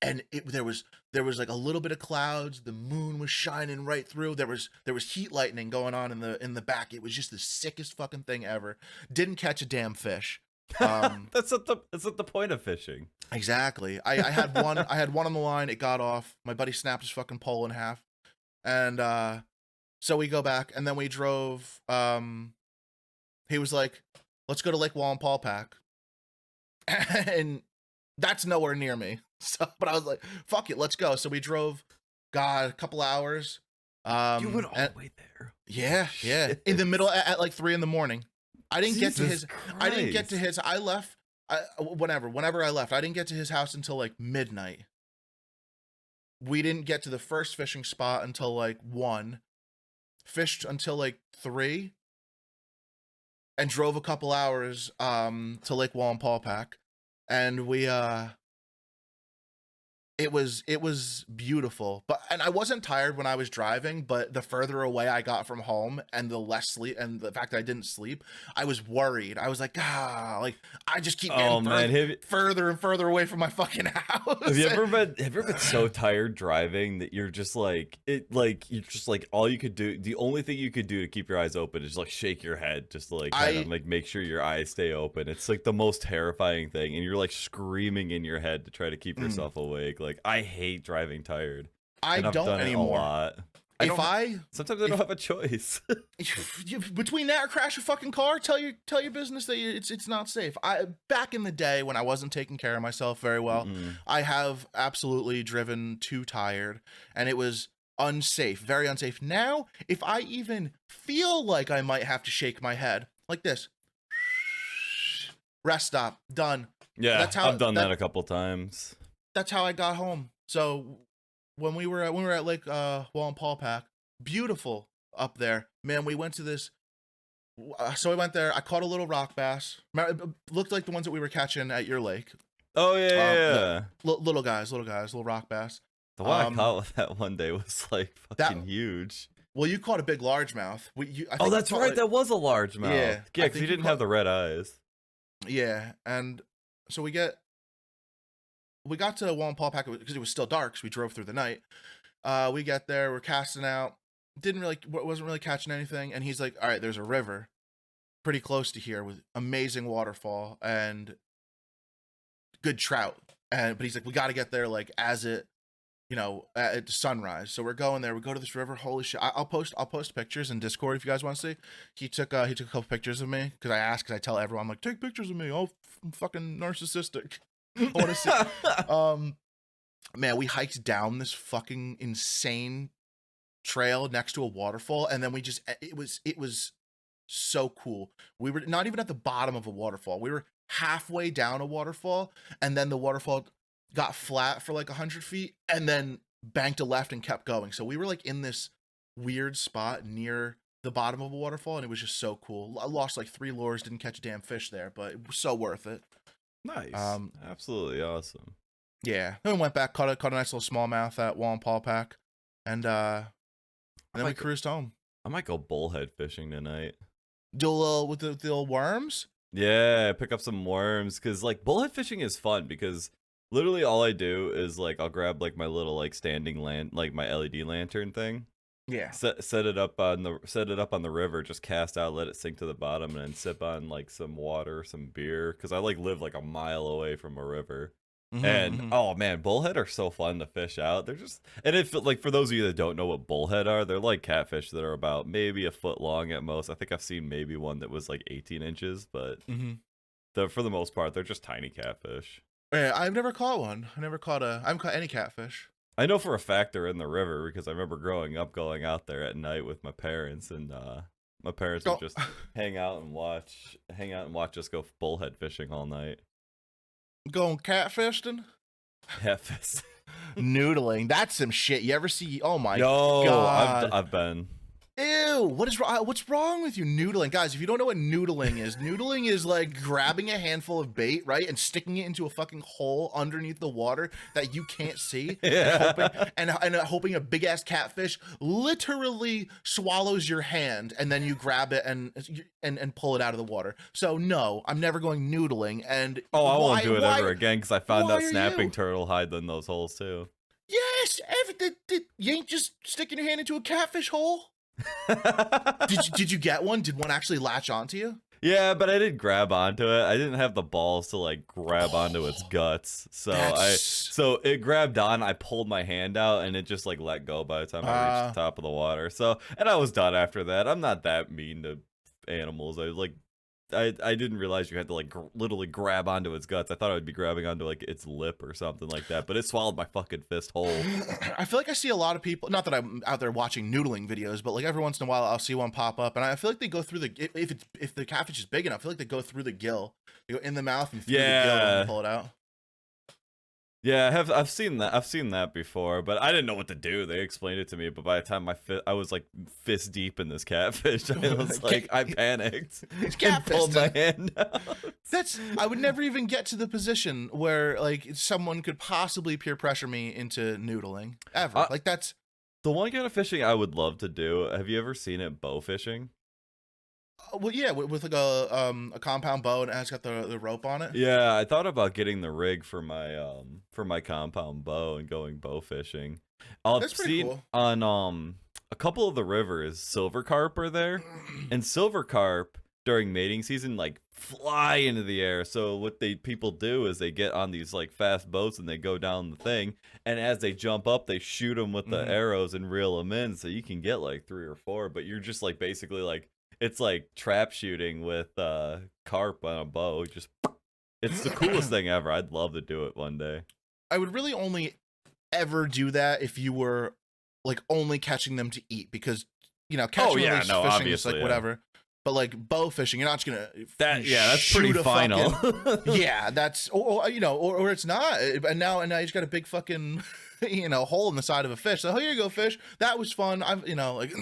And there was like a little bit of clouds, the moon was shining right through, there was heat lightning going on in the back. It was just the sickest fucking thing ever. Didn't catch a damn fish. That's not the point of fishing. Exactly. I had one on the line. It got off. My buddy snapped his fucking pole in half, and so we go back, and then we drove. He was like, "Let's go to Lake Wallenpaupack," and that's nowhere near me. So, but I was like, "Fuck it, let's go." So we drove, God, a couple hours. You went all the way there. Yeah. In the middle at like 3 a.m. I didn't get to his. Christ. I didn't get to his. I left. Whenever I left, I didn't get to his house until like midnight. We didn't get to the first fishing spot until like 1. Fished until like 3, and drove a couple hours to Lake Wallenpaupack, and we it was beautiful, and I wasn't tired when I was driving, but the further away I got from home and the less sleep and the fact that I didn't sleep, I was worried. I was like, like I just keep getting further and further away from my fucking house. Have you ever been so tired driving that you're just like all you could do, the only thing you could do to keep your eyes open is like shake your head just to like kind of like make sure your eyes stay open. It's like the most terrifying thing, and you're like screaming in your head to try to keep yourself awake. Like, I hate driving tired. I don't anymore. A lot. Sometimes I don't have a choice. Between that or crash a fucking car, tell your business that it's not safe. Back in the day when I wasn't taking care of myself very well, I have absolutely driven too tired, and it was unsafe, very unsafe. Now, if I even feel like I might have to shake my head like this, rest stop, done. Yeah, I've done that a couple times. That's how I got home. So when we were at Lake Wallenpaupack, beautiful up there, man. We went to this. So we went there. I caught a little rock bass. It looked like the ones that we were catching at your lake. Oh yeah. Little guys, little rock bass. The one I caught with that one day was like fucking huge. Well, you caught a big largemouth. That's right. That was a largemouth. Yeah, because you didn't have the red eyes. Yeah, and so we get we got to Wallenpaupack because it was still dark, so we drove through the night. We get there, we're casting out, wasn't really catching anything, and he's like, all right, there's a river pretty close to here with amazing waterfall and good trout. But he's like, we got to get there like as it, at sunrise. So we're going there. We go to this river. Holy shit! I'll post pictures in Discord if you guys want to see. He took a couple pictures of me because I tell everyone, I'm like, take pictures of me. Oh, I'm fucking narcissistic. I want to see. Man, we hiked down this fucking insane trail next to a waterfall, and then it was so cool. We were not even at the bottom of a waterfall. We were halfway down a waterfall, and then the waterfall got flat for like 100 feet and then banked a left and kept going. So we were like in this weird spot near the bottom of a waterfall, and it was just so cool. I lost like 3 lures, didn't catch a damn fish there, but it was so worth it. Nice. Absolutely awesome. Yeah. Then we went back, caught a nice little smallmouth at Wallenpaupack, and then we cruised home. I might go bullhead fishing tonight. Do a little with the little worms? Yeah, pick up some worms, because like bullhead fishing is fun because literally all I do is like I'll grab like my little like standing like my LED lantern thing. Yeah. Set it up on the river, just cast out, let it sink to the bottom, and then sip on like some water, some beer, because I like live like a mile away from a river. Oh man, bullhead are so fun to fish out. They're just, and if like for those of you that don't know what bullhead are, they're like catfish that are about maybe a foot long at most. I think I've seen maybe one that was like 18 inches, but for the most part, they're just tiny catfish. Yeah, I've never caught one. I haven't caught any catfish. I know for a fact they're in the river because I remember growing up going out there at night with my parents, and my parents would just hang out and watch us go bullhead fishing all night. Going catfishing? Catfish. Noodling. That's some shit. You ever see? Oh my god. I've been. Ew, what's wrong with you? Noodling. Guys, if you don't know what noodling is like grabbing a handful of bait, right, and sticking it into a fucking hole underneath the water that you can't see, and hoping a big ass catfish literally swallows your hand, and then you grab it and pull it out of the water. So no, I'm never going noodling. And I won't do it ever again because I found out snapping turtle hide in those holes too. Yes, you ain't just sticking your hand into a catfish hole. Did you get one? Did one actually latch onto you? Yeah, but I didn't grab onto it. I didn't have the balls to like grab onto its guts. So it grabbed on, I pulled my hand out, and it just like let go by the time I reached the top of the water. So, and I was done after that. I'm not that mean to animals. I didn't realize you had to like literally grab onto its guts. I thought I would be grabbing onto like its lip or something like that, but it swallowed my fucking fist whole. I feel like I see a lot of people, not that I'm out there watching noodling videos, but like every once in a while I'll see one pop up, and I feel like they go through if the catfish is big enough, I feel like they go through the gill. They go in the mouth and through the gill and pull it out. Yeah, I've seen that before, but I didn't know what to do. They explained it to me, but by the time I was like fist deep in this catfish, I was like, I panicked and pulled my hand out. I would never even get to the position where like someone could possibly peer pressure me into noodling ever. Like that's the one kind of fishing I would love to do. Have you ever seen it bow fishing? Well, yeah, with like a compound bow, and it's got the rope on it. Yeah, I thought about getting the rig for my compound bow and going bow fishing. That's pretty cool. On a couple of the rivers, silver carp are there, and silver carp during mating season like fly into the air. So what people do is they get on these like fast boats and they go down the thing, and as they jump up, they shoot them with the arrows and reel them in, so you can get like 3 or 4. But you're just like basically like. It's like trap shooting with carp on a bow. It's the coolest thing ever. I'd love to do it one day. I would really only ever do that if you were like only catching them to eat, because catching fishing is like whatever. But like bow fishing, you're not just gonna that's pretty final. Yeah, that's or it's not. And now you just got a big fucking hole in the side of a fish. So here you go, fish. That was fun. Like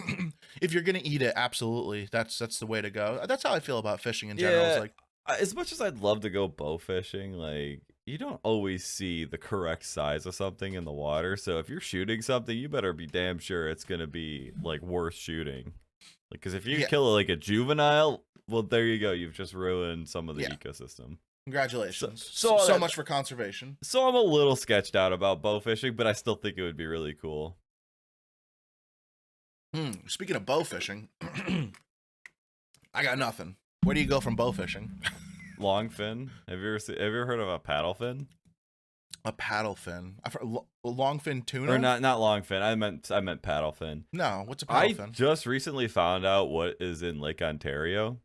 if you're gonna eat it, absolutely, that's the way to go. That's how I feel about fishing in general. It's like, as much as I'd love to go bow fishing, like you don't always see the correct size of something in the water. So if you're shooting something, you better be damn sure it's gonna be like worth shooting. Like, because if you kill like a juvenile, well, there you go. You've just ruined some of the ecosystem. Congratulations. So So much for conservation. So I'm a little sketched out about bow fishing, but I still think it would be really cool. Speaking of bow fishing, I got nothing. Where do you go from bow fishing? Longfin. Have you ever heard of a paddlefin? A paddlefin. I've heard longfin tuna. Or not longfin. I meant paddlefin. No, what's a I paddlefin? just recently found out what is in Lake Ontario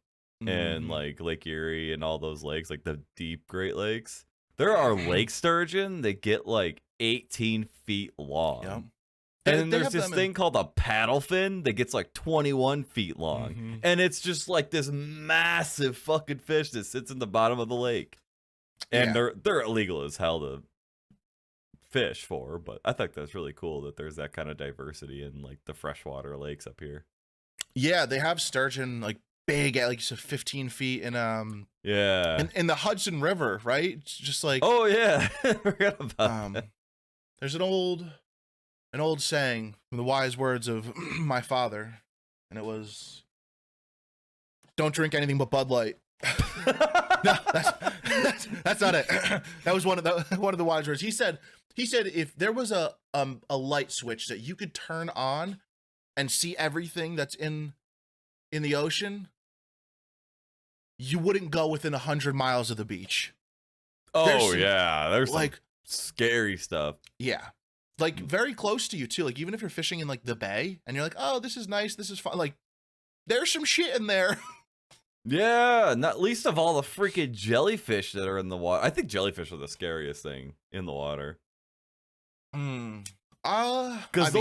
and like Lake Erie and all those lakes, like the deep Great Lakes. There are lake sturgeon that get like 18 feet long. Yep. And then there's this thing called a paddlefin that gets like 21 feet long. And it's just like this massive fucking fish that sits in the bottom of the lake. And they're illegal as hell to fish for, but I think that's really cool that there's that kind of diversity in like the freshwater lakes up here. Yeah, they have sturgeon like big at like you said 15 feet in in the Hudson River, right? It's just like oh yeah. I forgot about that. There's an old saying from the wise words of my father, and it was, "Don't drink anything but Bud Light." No, that's not it. That was one of the wise words. He said if there was a light switch that you could turn on and see everything that's in the ocean, you wouldn't go within 100 miles of the beach. Oh there's like some scary stuff. Yeah. Like very close to you too. Like even if you're fishing in like the bay and you're like, "Oh, this is nice. This is fun." Like there's some shit in there. Yeah, not least of all the freaking jellyfish that are in the water. I think jellyfish are the scariest thing in the water. Because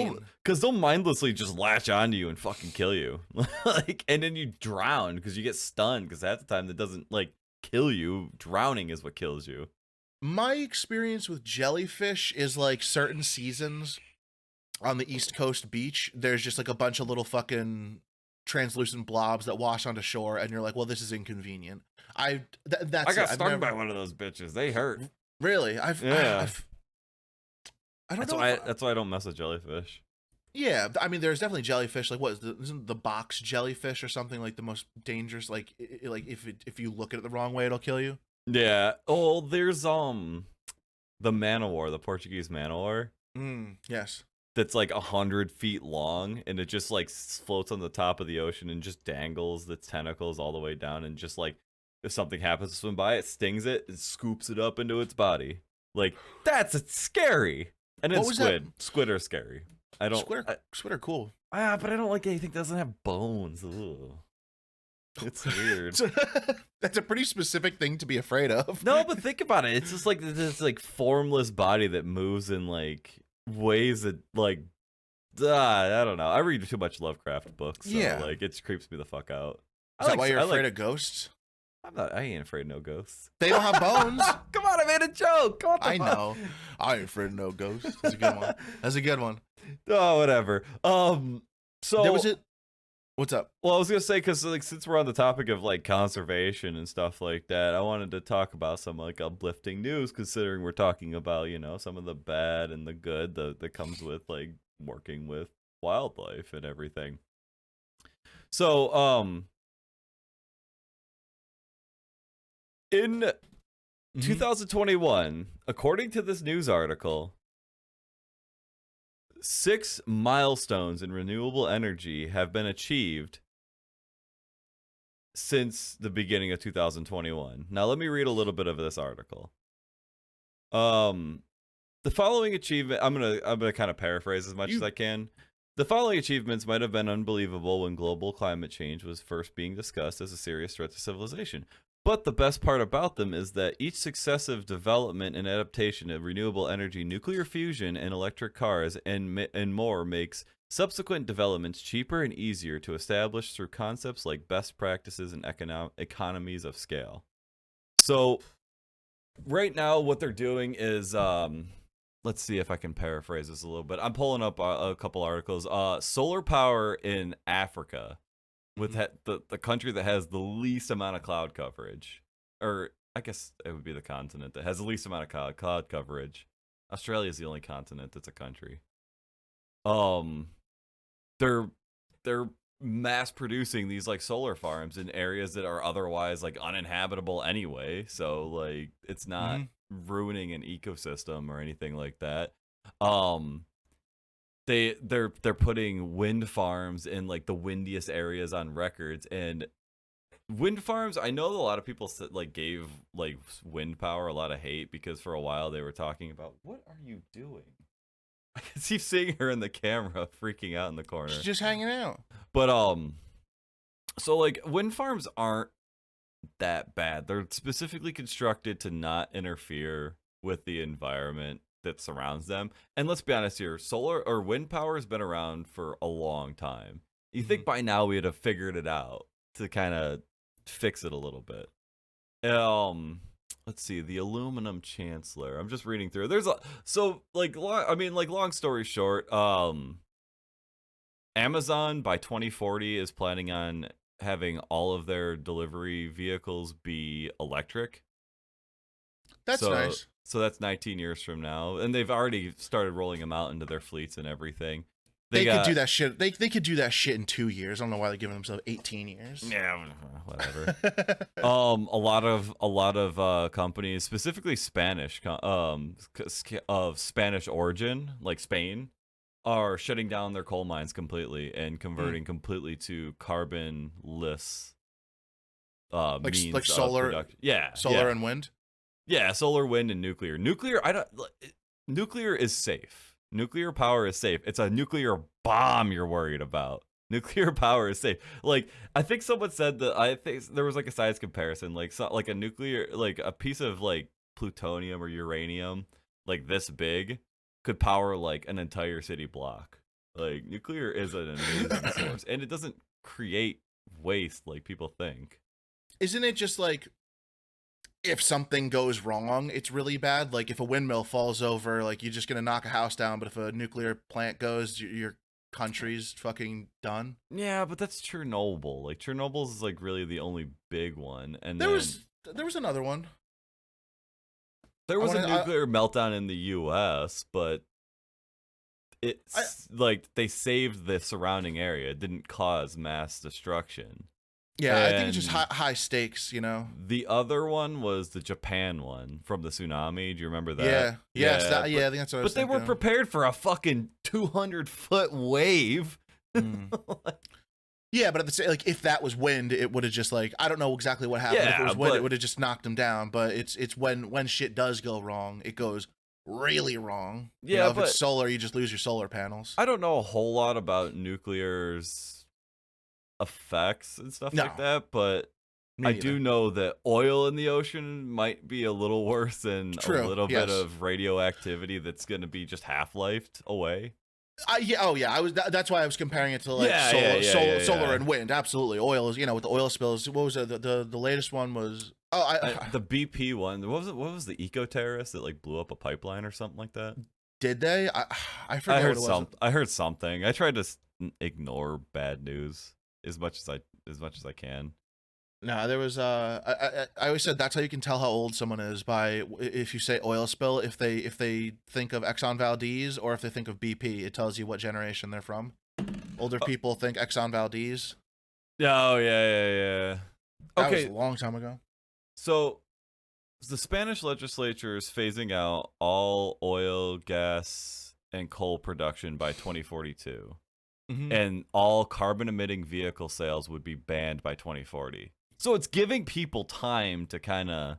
they'll mindlessly just latch onto you and fucking kill you, like, and then you drown because you get stunned. Because half the time that doesn't like kill you. Drowning is what kills you. My experience with jellyfish is like certain seasons on the East Coast beach. There's just like a bunch of little fucking translucent blobs that wash onto shore, and you're like, well, this is inconvenient. I got stung by one of those bitches. They hurt. Really? I don't know. That's why I don't mess with jellyfish. Yeah, I mean, there's definitely jellyfish. Like, isn't the box jellyfish or something like the most dangerous? Like if you look at it the wrong way, it'll kill you. Yeah. Oh, there's the man-o-war, the Portuguese man-o-war. Yes. That's like 100 feet long, and it just like floats on the top of the ocean and just dangles its tentacles all the way down, and just like if something happens to swim by, it stings it and scoops it up into its body. Like that's scary. And then squid are scary. Squid are cool. But I don't like anything that doesn't have bones. Ugh. It's weird. That's a pretty specific thing to be afraid of. No, but think about it. It's just like this like formless body that moves in like ways that like I don't know. I read too much Lovecraft books, so like it creeps me the fuck out. Is that why you're afraid of ghosts? I ain't afraid of no ghosts. They don't have bones. Come on, I made a joke. I know. I ain't afraid of no ghosts. That's a good one. That's a good one. Oh, whatever. So there was it. What's up? Well, I was gonna say, because like since we're on the topic of like conservation and stuff like that, I wanted to talk about some like uplifting news, considering we're talking about, you know, some of the bad and the good that comes with like working with wildlife and everything. So in 2021, according to this news article, 6 milestones in renewable energy have been achieved since the beginning of 2021. Now, let me read a little bit of this article. The following achievement, I'm gonna kind of paraphrase as much as I can. The following achievements might have been unbelievable when global climate change was first being discussed as a serious threat to civilization. But the best part about them is that each successive development and adaptation of renewable energy, nuclear fusion, and electric cars, and more makes subsequent developments cheaper and easier to establish through concepts like best practices and economies of scale. So right now what they're doing is, let's see if I can paraphrase this a little bit. I'm pulling up a couple articles. Solar power in Africa, with the country that has the least amount of cloud coverage, or I guess it would be the continent that has the least amount of cloud coverage. Australia is the only continent that's a country. They're mass producing these like solar farms in areas that are otherwise like uninhabitable anyway. So like it's not ruining an ecosystem or anything like that. They're putting wind farms in like the windiest areas on records, and wind farms, I know a lot of people like gave like wind power a lot of hate because for a while they were talking about, what are you doing? I can keep seeing her in the camera freaking out in the corner. She's just hanging out. But so like wind farms aren't that bad. They're specifically constructed to not interfere with the environment that surrounds them. And let's be honest here, solar or wind power has been around for a long time. You think by now we'd have figured it out to kind of fix it a little bit. Let's see, the aluminum chancellor. I'm just reading through. There's long story short, Amazon by 2040 is planning on having all of their delivery vehicles be electric. That's nice. So that's 19 years from now, and they've already started rolling them out into their fleets and everything. They could do that shit. They could do that shit in 2 years. I don't know why they're giving themselves 18 years. Yeah, whatever. A lot of companies, specifically Spanish, of Spanish origin, like Spain, are shutting down their coal mines completely and converting completely to carbonless. Means like solar, and wind. Yeah, solar, wind, and nuclear. Nuclear is safe. Nuclear power is safe. It's a nuclear bomb you're worried about. Nuclear power is safe. Like, I think someone said that, I think there was like a size comparison, like a nuclear, like a piece of like plutonium or uranium, like this big, could power like an entire city block. Like, nuclear is an amazing source, and it doesn't create waste like people think. Isn't it just like, if something goes wrong, it's really bad? Like if a windmill falls over, like you're just gonna knock a house down, but if a nuclear plant goes, your country's fucking done. Yeah, but that's Chernobyl. Like Chernobyl's like really the only big one. And there was another one. There was a nuclear meltdown in the U.S., but it's like they saved the surrounding area. It didn't cause mass destruction. Yeah, I think it's just high stakes, you know. The other one was the Japan one from the tsunami. Do you remember that? Yeah, I think that's what I was thinking. But they were prepared for a fucking 200-foot wave. Yeah, but at the same, like if that was wind, it would have just like, I don't know exactly what happened. If it was wind, it would have just knocked them down. But it's when shit does go wrong, it goes really wrong. Yeah, you know, if it's solar, you just lose your solar panels. I don't know a whole lot about nuclear's effects and stuff like that, but I do know that oil in the ocean might be a little worse than a little bit of radioactivity that's going to be just half-lifed away. That's why I was comparing it to like solar and wind. Absolutely, oil is, you know, with the oil spills. What was it? The latest one was the BP one. What was the eco terrorist that like blew up a pipeline or something like that? Did they? I forget. I heard something. I tried to ignore bad news as much as I can. No, there was I always said that's how you can tell how old someone is, by if you say oil spill. If they think of Exxon Valdez or if they think of BP, it tells you what generation they're from. Older people think Exxon Valdez. Oh yeah. That was a long time ago. So the Spanish legislature is phasing out all oil, gas, and coal production by 2042. And all carbon-emitting vehicle sales would be banned by 2040. So it's giving people time to kind of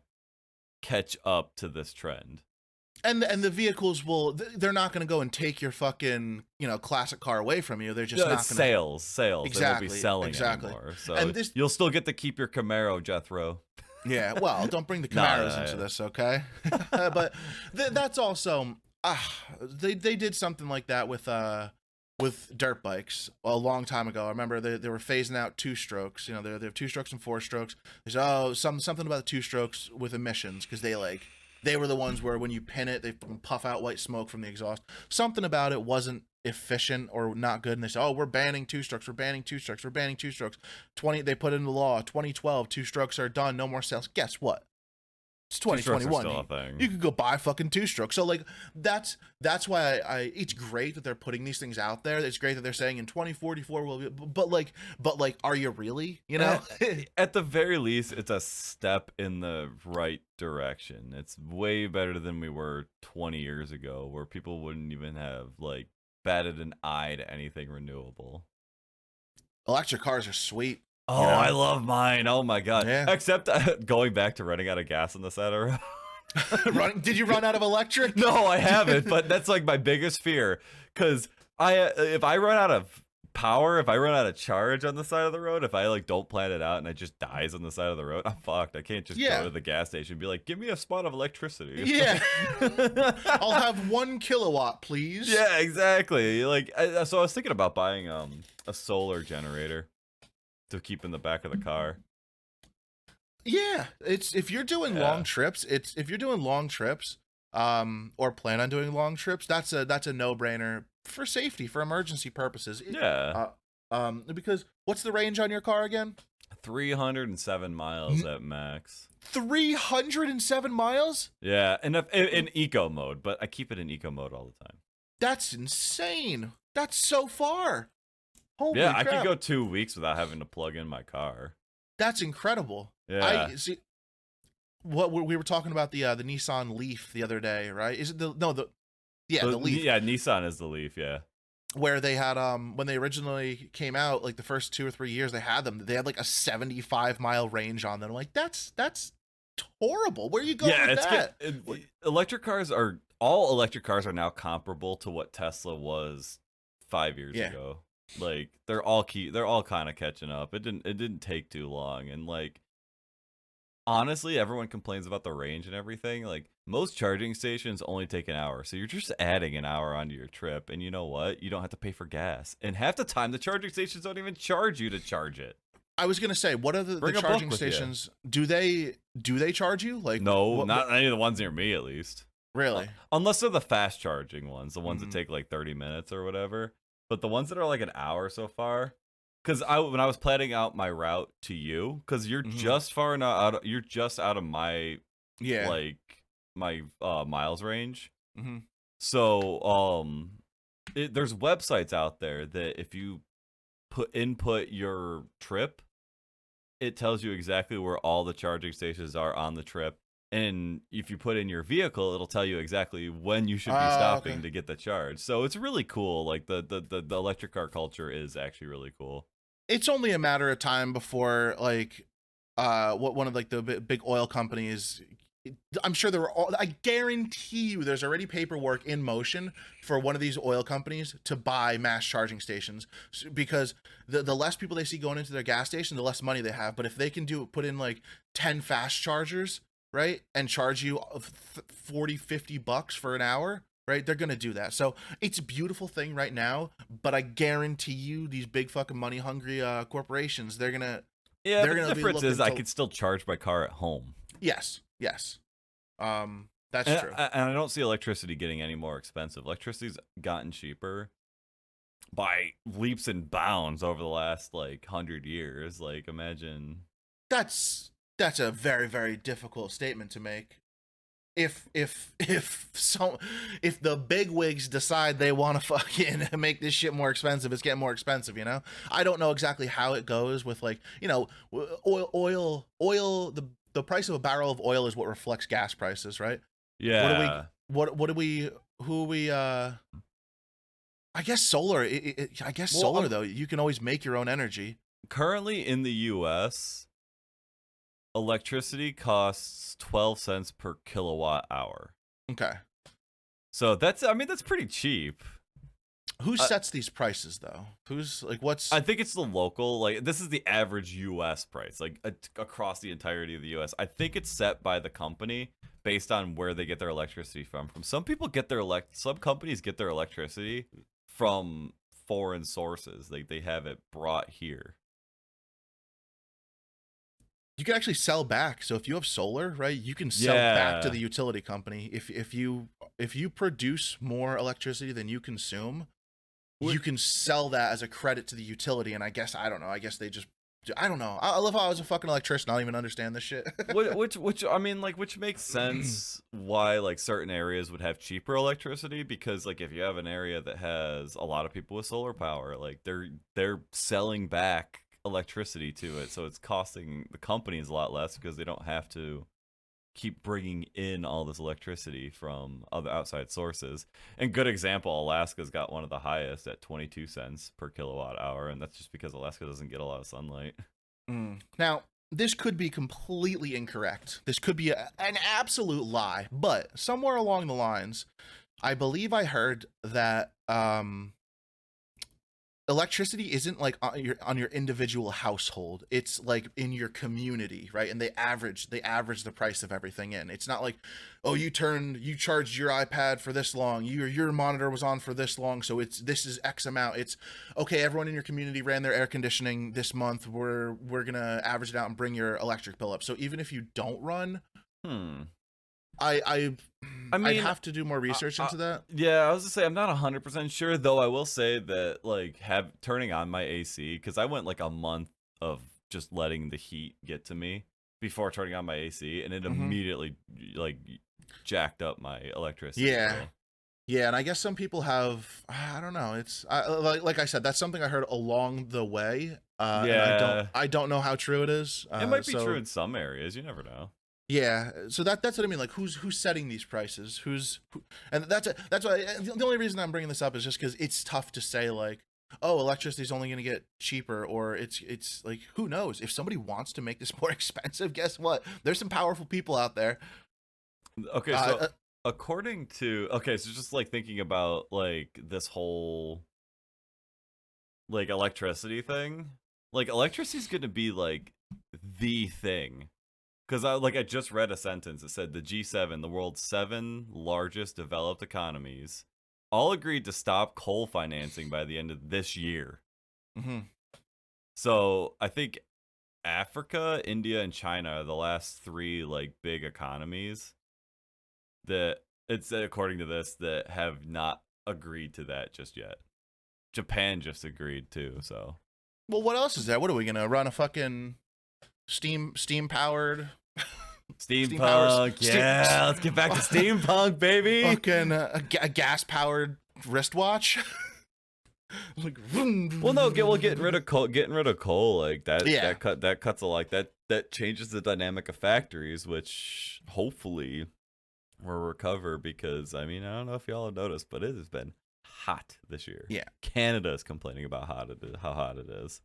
catch up to this trend. And the vehicles they're not going to go and take your fucking, you know, classic car away from you. They're just not going to... Sales. Exactly. They won't be selling anymore. So you'll still get to keep your Camaro, Jethro. Yeah, well, don't bring the Camaros into this, okay? But that's also... they did something like that with dirt bikes a long time ago. I remember they were phasing out 2-strokes. You know, they have 2-strokes and 4-strokes. They said, something about the 2-strokes with emissions, because they were the ones where when you pin it, they puff out white smoke from the exhaust. Something about it wasn't efficient or not good, and they said, we're banning 2-strokes. We're banning 2-strokes. We're banning 2-strokes. They put in the law 2012, 2-strokes are done. No more sales. Guess what? It's Two-strokes are 2021. still a thing. You could go buy fucking two-stroke. So like that's why I it's great that they're putting these things out there. It's great that they're saying in 2044 will be, but like are you really? You know? At the very least, it's a step in the right direction. It's way better than we were 20 years ago, where people wouldn't even have like batted an eye to anything renewable. Electric cars are sweet. Oh, I love mine. Oh my god. Yeah. Except going back to running out of gas on the side of the road. Did you run out of electric? No, I haven't, but that's like my biggest fear. Because if I run out of power, if I run out of charge on the side of the road, if I like don't plan it out and it just dies on the side of the road, I'm fucked. I can't just go to the gas station and be like, give me a spot of electricity. Yeah. I'll have 1 kilowatt, please. Yeah, exactly. Like, so I was thinking about buying a solar generator to keep in the back of the car. Yeah, it's if you're doing long trips, or plan on doing long trips, that's a no-brainer for safety, for emergency purposes. Because what's the range on your car again? 307 miles at max. 307 miles? Yeah, and in eco mode, but I keep it in eco mode all the time. That's insane. That's so far. Holy yeah, crap. I could go 2 weeks without having to plug in my car. That's incredible. Yeah. I see. What we were talking about the Nissan Leaf the other day, right? Is it the Leaf? Yeah, Nissan is the Leaf. Yeah. Where they had when they originally came out, like the first 2 or 3 years they had like a 75-mile range on them. I'm like, that's horrible. Where are you going with that? All electric cars are now comparable to what Tesla was 5 years ago. Like they're all kind of catching up. It didn't take too long, and like honestly, everyone complains about the range and everything. Like most charging stations only take an hour, so you're just adding an hour onto your trip, and you know what? You don't have to pay for gas. And half the time, the charging stations don't even charge you to charge it. I was gonna say, what are the charging stations? Do they charge you? Like no, not any of the ones near me, at least. Really? Unless they're the fast charging ones, the ones that take like 30 minutes or whatever. But the ones that are like an hour so far, because when I was planning out my route to you, because you're just far enough out, you're just out of my my miles range. So there's websites out there that if you input your trip, it tells you exactly where all the charging stations are on the trip. And if you put in your vehicle, it'll tell you exactly when you should be stopping to get the charge. So it's really cool. Like the electric car culture is actually really cool. It's only a matter of time before like one of like the big oil companies. I'm sure I guarantee you there's already paperwork in motion for one of these oil companies to buy mass charging stations, because the less people they see going into their gas station, the less money they have. But if they can put in like 10 fast chargers, right, and charge you $40-$50 for an hour, right, they're gonna do that. So it's a beautiful thing right now, but I guarantee you these big fucking money hungry corporations, they're gonna the difference is I could still charge my car at home. Yes that's true. And I don't see electricity getting any more expensive. Electricity's gotten cheaper by leaps and bounds over the last like 100 years. Like imagine that's a very, very difficult statement to make. If the big wigs decide they want to fucking make this shit more expensive, it's getting more expensive, you know? I don't know exactly how it goes with like, you know, oil, the price of a barrel of oil is what reflects gas prices, right? Yeah. I guess solar, solar though, you can always make your own energy. Currently in the US, electricity costs 12 cents per kilowatt hour. Okay. So that's pretty cheap. Who sets these prices though? Who's like, what's? I think it's the local, like this is the average US price, like across the entirety of the US. I think it's set by the company based on where they get their electricity from. Some people get some companies get their electricity from foreign sources. Like they have it brought here. You can actually sell back. So if you have solar, right, you can sell back to the utility company. If you produce more electricity than you consume, you can sell that as a credit to the utility. And I guess they just I don't know. I love how I was a fucking electrician. I don't even understand this shit. which I mean, like, which makes sense why like certain areas would have cheaper electricity, because like if you have an area that has a lot of people with solar power, like they're selling back electricity to it, so it's costing the companies a lot less because they don't have to keep bringing in all this electricity from other outside sources. And good example, Alaska's got one of the highest at 22 cents per kilowatt hour, and that's just because Alaska doesn't get a lot of sunlight. Now, this could be completely incorrect. This could be an absolute lie, but somewhere along the lines, I believe I heard that electricity isn't like on your individual household. It's like in your community, right? And they average the price of everything in. It's not like, oh, you charged your iPad for this long, your monitor was on for this long, so this is X amount. It's okay, everyone in your community ran their air conditioning this month. We're gonna average it out and bring your electric bill up. So even if you don't run, I mean, I'd have to do more research into that. Yeah, I was gonna say I'm not 100% sure, though. I will say that like turning on my AC, because I went like a month of just letting the heat get to me before turning on my AC, and it immediately like jacked up my electricity. Yeah. Yeah, and I guess some people have, I don't know. It's like I said, that's something I heard along the way. Yeah, and I don't know how true it is. It might be true in some areas. You never know. Yeah, so that's what I mean. Like, who's setting these prices? And that's why the only reason I'm bringing this up is just because it's tough to say like, oh, electricity is only going to get cheaper, or it's like, who knows? If somebody wants to make this more expensive, guess what? There's some powerful people out there. Okay, so according to so just like thinking about like this whole like electricity thing, like electricity is going to be like the thing. Because I just read a sentence that said the G7, the world's 7 largest developed economies, all agreed to stop coal financing by the end of this year. So I think Africa, India, and China are the last 3 like big economies that it's according to this that have not agreed to that just yet. Japan just agreed too. So, well, what else is there? What are we gonna run a fucking steam powered? Steampunk, yeah, let's get back to steampunk, baby. Fucking a gas powered wristwatch. Like, well, no, getting rid of coal like that. Yeah, that cuts a like that changes the dynamic of factories, which hopefully will recover. Because I mean, I don't know if y'all have noticed, but it has been hot this year. Yeah, Canada is complaining about how hot it is.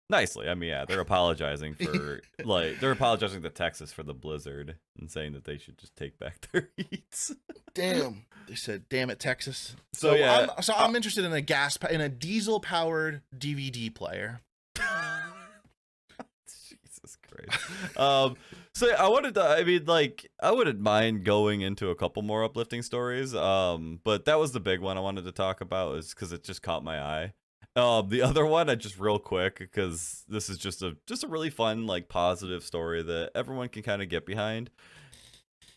Nicely, I mean, yeah, they're apologizing for they're apologizing to Texas for the blizzard and saying that they should just take back their heats. Damn, they said, "Damn it, Texas." So yeah, I'm interested in a diesel powered DVD player. Jesus Christ. So I wanted to. I mean, like, I wouldn't mind going into a couple more uplifting stories. But that was the big one I wanted to talk about, is because it just caught my eye. The other one, I just real quick, because this is just a really fun, like, positive story that everyone can kind of get behind.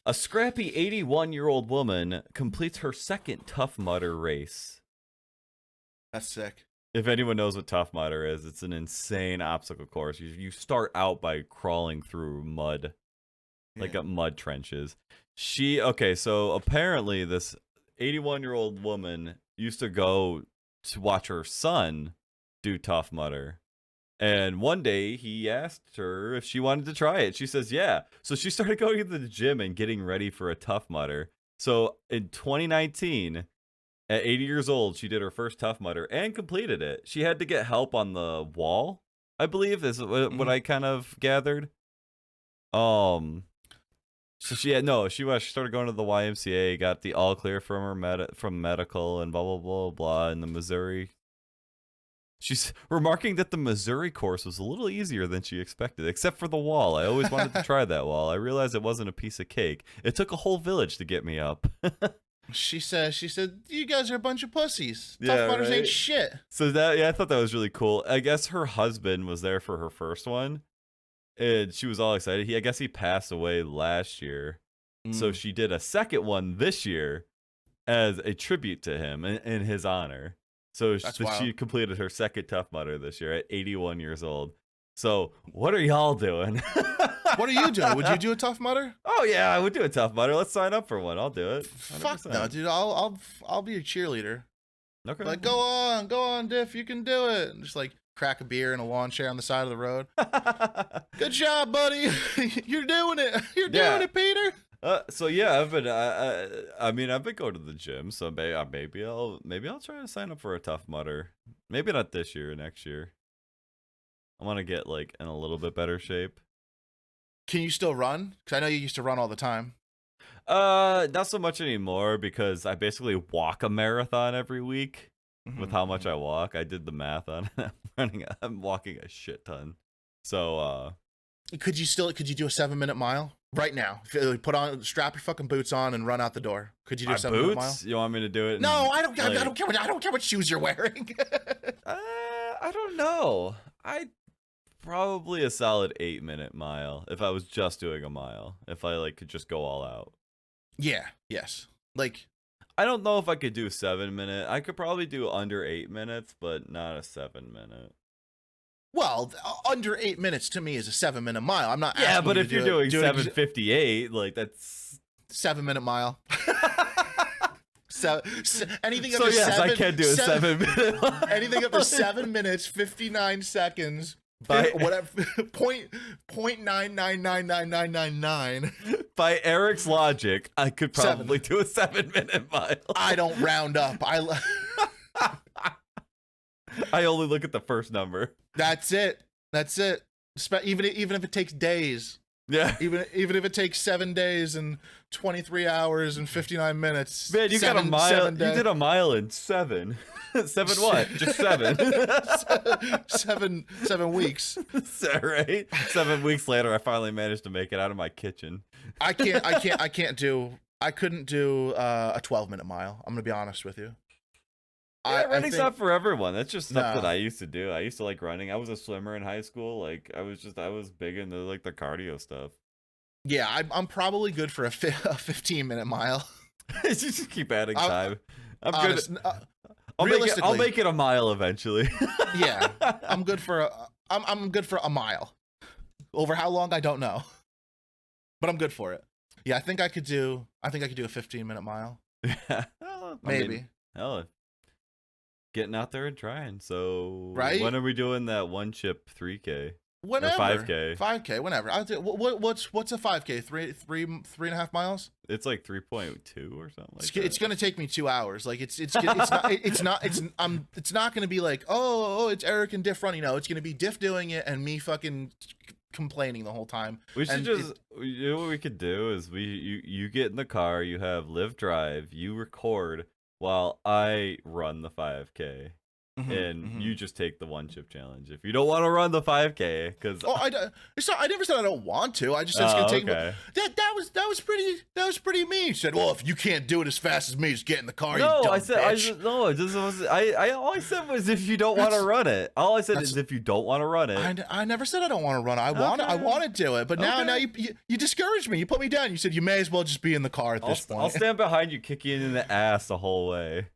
A scrappy 81-year-old woman completes her second Tough Mudder race. That's sick. If anyone knows what Tough Mudder is, it's an insane obstacle course. You start out by crawling through mud, like mud trenches. So apparently this 81-year-old woman used to go to watch her son do Tough Mudder, and one day he asked her if she wanted to try it. She says yeah, so she started going to the gym and getting ready for a Tough Mudder. So in 2019, at 80 years old, she did her first Tough Mudder and completed it. She had to get help on the wall, I believe, is what I kind of gathered. So she started going to the YMCA, got the all clear from her from medical, and blah blah blah blah. In the Missouri, she's remarking that the Missouri course was a little easier than she expected, except for the wall. I always wanted to try that wall. I realized it wasn't a piece of cake. It took a whole village to get me up. She said, you guys are a bunch of pussies. Tough Mudders ain't shit. So I thought that was really cool. I guess her husband was there for her first one, and she was all excited. I guess he passed away last year. So she did a second one this year as a tribute to him in his honor. So That's she wild. completed her second Tough Mudder this year at 81 years old. So what are y'all doing? What are you doing? Would you do a Tough Mudder? Oh yeah, I would do a Tough Mudder. Let's sign up for one. I'll do it. Fuck 100%. no, dude. I'll be a cheerleader. Okay. Like, go on, Diff. You can do it. And just like crack a beer in a lawn chair on the side of the road. Good job, buddy. You're doing it. You're doing it, Peter. So yeah, I've been. I mean, I've been going to the gym. So maybe I'll try to sign up for a Tough Mudder. Maybe not this year. Next year. I want to get like in a little bit better shape. Can you still run? Because I know you used to run all the time. Not so much anymore because I basically walk a marathon every week. With how much I walk, I did the math on it. I'm walking a shit ton. So could you do a 7-minute mile right now? Strap your fucking boots on and run out the door. Could you do a 7-minute mile? You want me to do it? No, I don't care. I don't care what shoes you're wearing. I don't know. Probably a solid 8-minute mile if I was just doing a mile. If I like could just go all out. Yeah. Yes. Like, I don't know if I could do 7-minute. I could probably do under 8 minutes, but not a 7-minute. Well, under 8 minutes to me is a 7-minute mile. I'm not. Yeah, but if you're doing 7:58, like that's 7-minute mile. So anything so up to yes, 7, I can do a 7-minute mile. Anything up to 7 minutes, 59 seconds. By whatever point 9999999. By Eric's logic, I could probably do a 7-minute mile. I don't round up. I only look at the first number. That's it. Even if it takes days. Yeah. Even if it takes 7 days and 23 hours and 59 minutes. Man, you got a mile. You did a mile in 7. 7 what? Just 7. 7 weeks. Right? 7 weeks later, I finally managed to make it out of my kitchen. I couldn't do a 12-minute mile. I'm gonna be honest with you. Yeah, running's not for everyone. That's just stuff that I used to do. I used to like running. I was a swimmer in high school. Like I was big into like the cardio stuff. Yeah, I'm probably good for a 15-minute mile. Just keep adding time. I'm honest, good. I'll make it a mile eventually. Yeah, I'm good for a mile. Over how long, I don't know, but I'm good for it. Yeah, I think I could do a 15-minute mile. Yeah, maybe. Hell, getting out there and trying. So right? When are we doing that one chip 3K? Whenever. Or 5K. 5K, whenever. I'll do, what's a 5K? 3.5 miles? It's like 3.2 or something like that. It's gonna take me 2 hours. Like it's not gonna be like, oh, it's Eric and Diff running. No, it's gonna be Diff doing it and me fucking complaining the whole time. We should you know what we could do is you get in the car, you have live drive, you record while I run the 5K. And you just take the one chip challenge if you don't want to run the 5K. Because I never said I don't want to. I just said it's gonna take. Okay. That was pretty mean. You said, well, if you can't do it as fast as me, just get in the car. No, you dumb I said bitch. all I said was if you don't want to run it. All I said is if you don't want to run it. I never said I don't want to run it. I want to do it, but now you discouraged me. You put me down. You said you may as well just be in the car at this point. I'll stand behind you, kick you in the ass the whole way.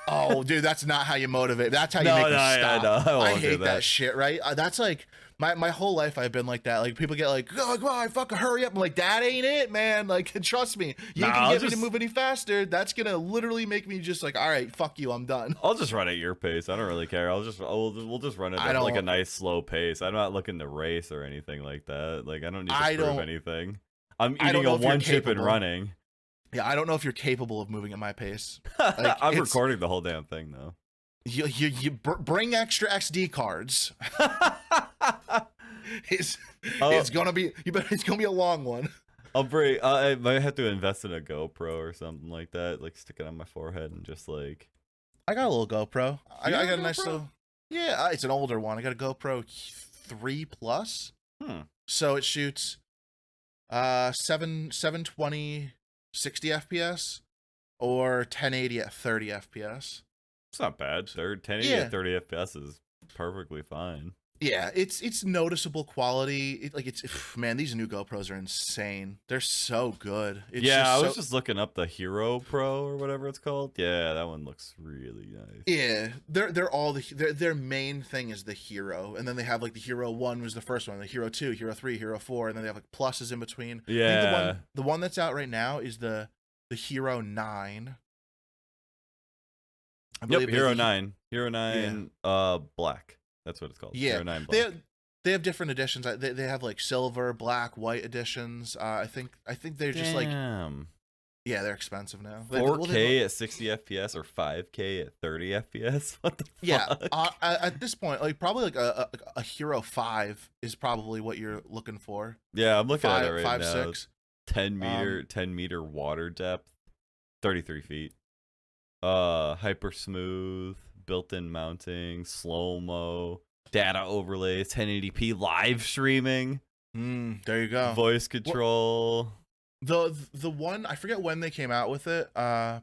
Oh, dude, that's not how you motivate. That's how you make me stop. No, I hate that shit, right? That's like my whole life I've been like that. Like people get like, oh, come on, fucking hurry up. I'm like, that ain't it, man. Like, trust me. You can get me to move any faster. That's gonna literally make me just like, all right, fuck you, I'm done. I'll just run at your pace. I don't really care. we'll just run it at like a nice slow pace. I'm not looking to race or anything like that. Like I don't need to prove anything. I'm eating a one chip and running. Yeah, I don't know if you're capable of moving at my pace. Like, I'm recording the whole damn thing though. You bring extra XD cards. It's gonna be a long one. I might have to invest in a GoPro or something like that. Like stick it on my forehead and just like. I got a little GoPro. I got a nice GoPro? little. Yeah, it's an older one. I got a GoPro 3 Plus. So it shoots 720 60 FPS or 1080 at 30 FPS. It's not bad. 1080 at 30 FPS is perfectly fine. Yeah, it's noticeable quality. Like it's man, these new GoPros are insane. They're so good. It's Yeah, just I so was just looking up the Hero Pro or whatever it's called. Yeah, that one looks really nice. yeah. They're all their main thing is the Hero, and then they have like the Hero 1 was the first one, the Hero 2, Hero 3, Hero 4, and then they have like pluses in between. I think Yeah. the one that's out right now is the Hero 9. I Yep, believe Hero the 9. Hero yeah. 9 Black. That's what it's called. Yeah, Hero 9 Black. they have different editions. They have like silver, black, white editions. I think they're just like Damn. yeah, they're expensive now. 4K at 60 FPS or 5K at 30 FPS? What the Yeah, fuck? at this point, like probably like a Hero 5 is probably what you're looking for. Yeah, I'm looking at it right 5, now. 6. 10 meter water depth, 33 feet. Hyper smooth, built-in mounting, slow-mo, data overlays, 1080p live streaming, There you go. voice control. The one I forget when they came out with it. How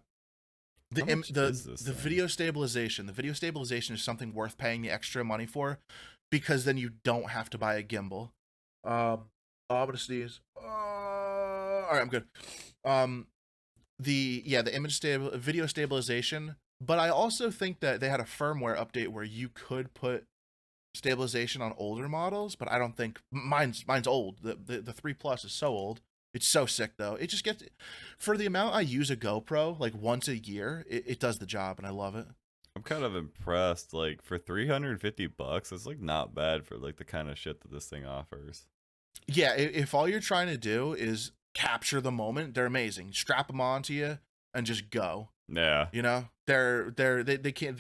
much is this The thing? video stabilization. The video stabilization is something worth paying the extra money for, because then you don't have to buy a gimbal. Oh, I'm gonna sneeze. All right, I'm good. The video stabilization, but I also think that they had a firmware update where you could put stabilization on older models, but I don't think mine's old. The 3 Plus is so old. It's so sick though. It just gets, for the amount I use a GoPro like once a year, it does the job and I love it. I'm kind of impressed. Like for $350, it's like not bad for like the kind of shit that this thing offers. Yeah, if all you're trying to do is capture the moment, they're amazing. Strap them onto you and just go. Yeah. You know, they can't.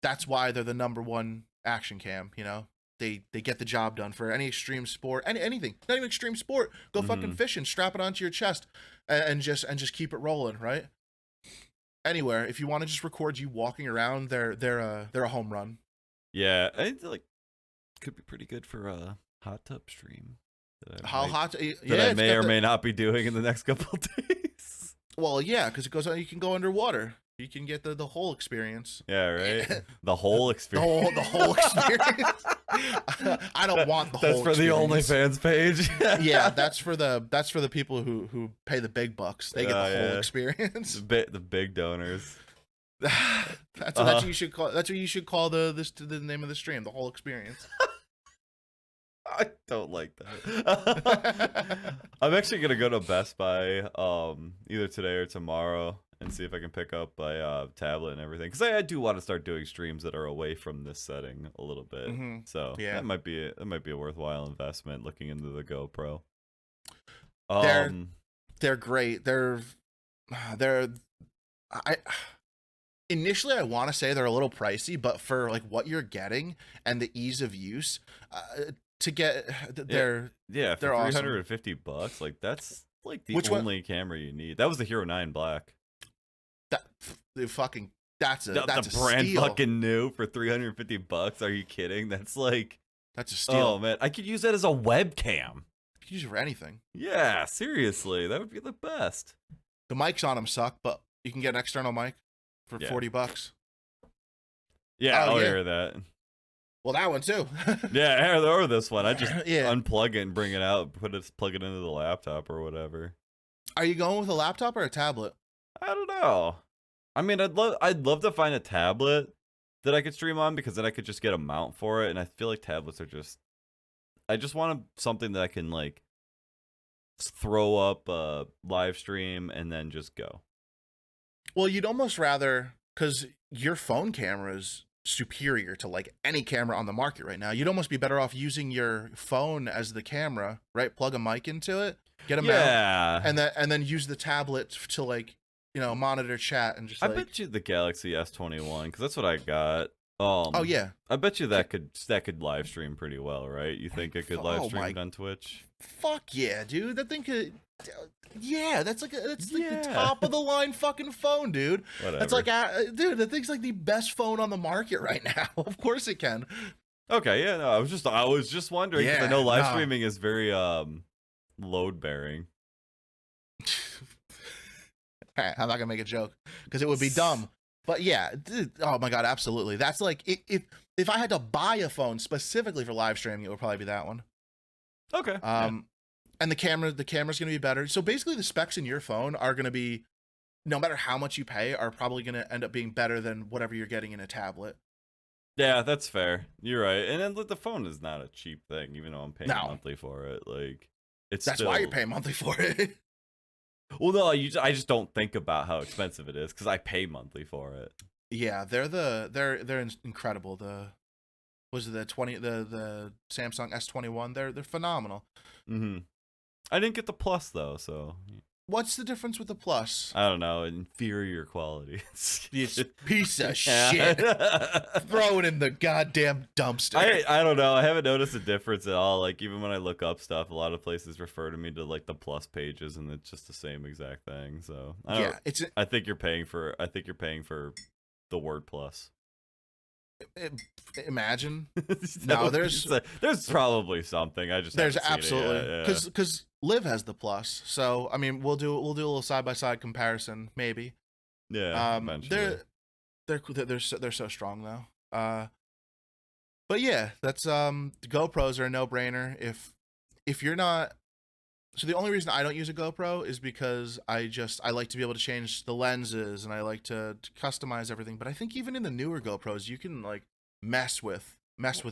That's why they're the #1 action cam. You know, they get the job done for any extreme sport, anything. Not even extreme sport. Go fucking fishing, strap it onto your chest, and just keep it rolling. Right. Anywhere, if you want to just record you walking around, they're a home run. Yeah, it's like could be pretty good for a hot tub stream. How hot? That Yeah, I may or may not be doing in the next couple days. Well, yeah, because it goes on. You can go underwater. You can get the whole experience. Yeah, right. The whole experience. The whole experience. I don't want the whole. That's for the OnlyFans page. Yeah, that's for the people who pay the big bucks. They get the whole experience. The big donors. That's what you should call. That's what you should call the name of the stream. The whole experience. I don't like that. I'm actually gonna go to Best Buy either today or tomorrow and see if I can pick up my tablet and everything, because I do want to start doing streams that are away from this setting a little bit. So yeah, that might be a worthwhile investment, looking into the GoPro. They're great. Initially, I want to say they're a little pricey, but for like what you're getting and the ease of use, to get they're for $350, awesome. Like that's like the only camera you need. That was the Hero 9 Black. That's a brand steal. fucking new for $350. Are you kidding? That's a steal. Oh man, I could use that as a webcam. You could use it for anything. Yeah, seriously, that would be the best. The mics on them suck, but you can get an external mic for $40. Yeah, I'll hear that. Well, that one too. Yeah, or this one. I just unplug it and bring it out, plug it into the laptop or whatever. Are you going with a laptop or a tablet? I don't know. I mean, I'd love to find a tablet that I could stream on, because then I could just get a mount for it, and I feel like tablets are just, I just want something that I can like throw up a live stream and then just go. Well, you'd almost rather, because your phone camera is superior to like any camera on the market right now. You'd almost be better off using your phone as the camera, right? Plug a mic into it, get a mount, and then use the tablet to like, you know, monitor chat and just. I bet you the Galaxy S21, because that's what I got. Oh yeah. I bet you that could live stream pretty well, right? You think it could live stream on Twitch? Fuck yeah, dude. That thing could. Yeah, that's like the top of the line fucking phone, dude. Whatever. That's like, dude, that thing's like the best phone on the market right now. Of course it can. Okay, yeah, no, I was just wondering, because I know live streaming is very load bearing. I'm not gonna make a joke because it would be dumb. But yeah, oh my god, absolutely. That's like if I had to buy a phone specifically for live streaming, it would probably be that one. Okay. And the camera's gonna be better. So basically, the specs in your phone are gonna be, no matter how much you pay, are probably gonna end up being better than whatever you're getting in a tablet. Yeah, that's fair. You're right. And then the phone is not a cheap thing, even though I'm paying monthly for it. Like, that's why you're paying monthly for it. Well, no, I just don't think about how expensive it is because I pay monthly for it. Yeah, they're incredible. The Samsung S21. They're phenomenal. I didn't get the Plus though, so. What's the difference with the Plus? I don't know, inferior quality. It's piece of shit. Throw it in the goddamn dumpster. I don't know. I haven't noticed a difference at all. Like, even when I look up stuff, a lot of places refer to me to like the Plus pages, and it's just the same exact thing. So I think you're paying for the word Plus. Imagine. No, there's probably something. there's absolutely because Live has the Plus. So I mean, we'll do a little side by side comparison, maybe. Yeah. Eventually. They're so strong though. But yeah, that's the GoPros are a no brainer. If you're not, so the only reason I don't use a GoPro is because I like to be able to change the lenses and I like to customize everything. But I think even in the newer GoPros, you can like mess with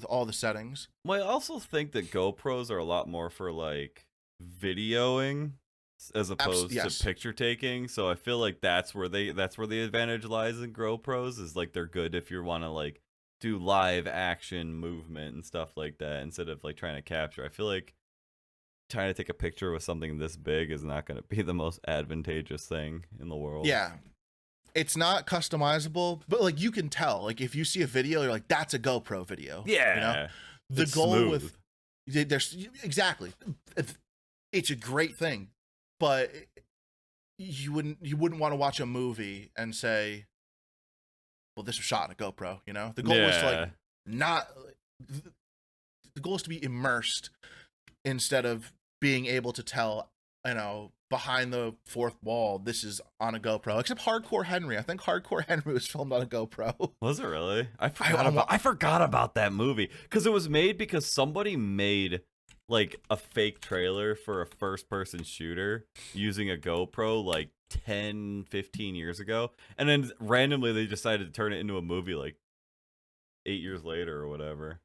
all the settings. Well, I also think that GoPros are a lot more for like videoing as opposed to picture taking. So I feel like that's where the advantage lies in GoPros, is like they're good if you want to like do live action movement and stuff like that instead of like trying to capture. I feel like trying to take a picture with something this big is not going to be the most advantageous thing in the world. Yeah. It's not customizable, but like you can tell, like if you see a video, you're like, that's a GoPro video. Yeah. You know? The goal smooth. There's exactly, it's a great thing, but you wouldn't want to watch a movie and say, well, this was shot on a GoPro, you know? The goal was to like the goal is to be immersed instead of being able to tell, you know, behind the fourth wall, this is on a GoPro. Except Hardcore Henry. I think Hardcore Henry was filmed on a GoPro. Was it really? I forgot about that movie because it was made because somebody made like a fake trailer for a first-person shooter using a GoPro like 10-15 years ago, and then randomly they decided to turn it into a movie like 8 years later or whatever.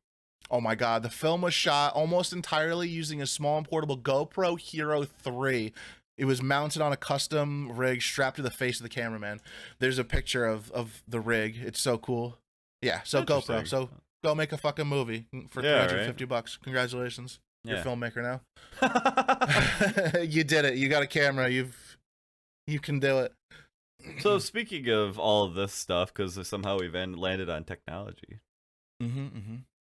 Oh my god, the film was shot almost entirely using a small and portable GoPro Hero 3. It was mounted on a custom rig strapped to the face of the cameraman. There's a picture of the rig. It's so cool. Yeah, so GoPro. So go make a fucking movie for $350. Congratulations. You're a filmmaker now. You did it. You got a camera. You can do it. So speaking of all of this stuff, because somehow we've landed on technology.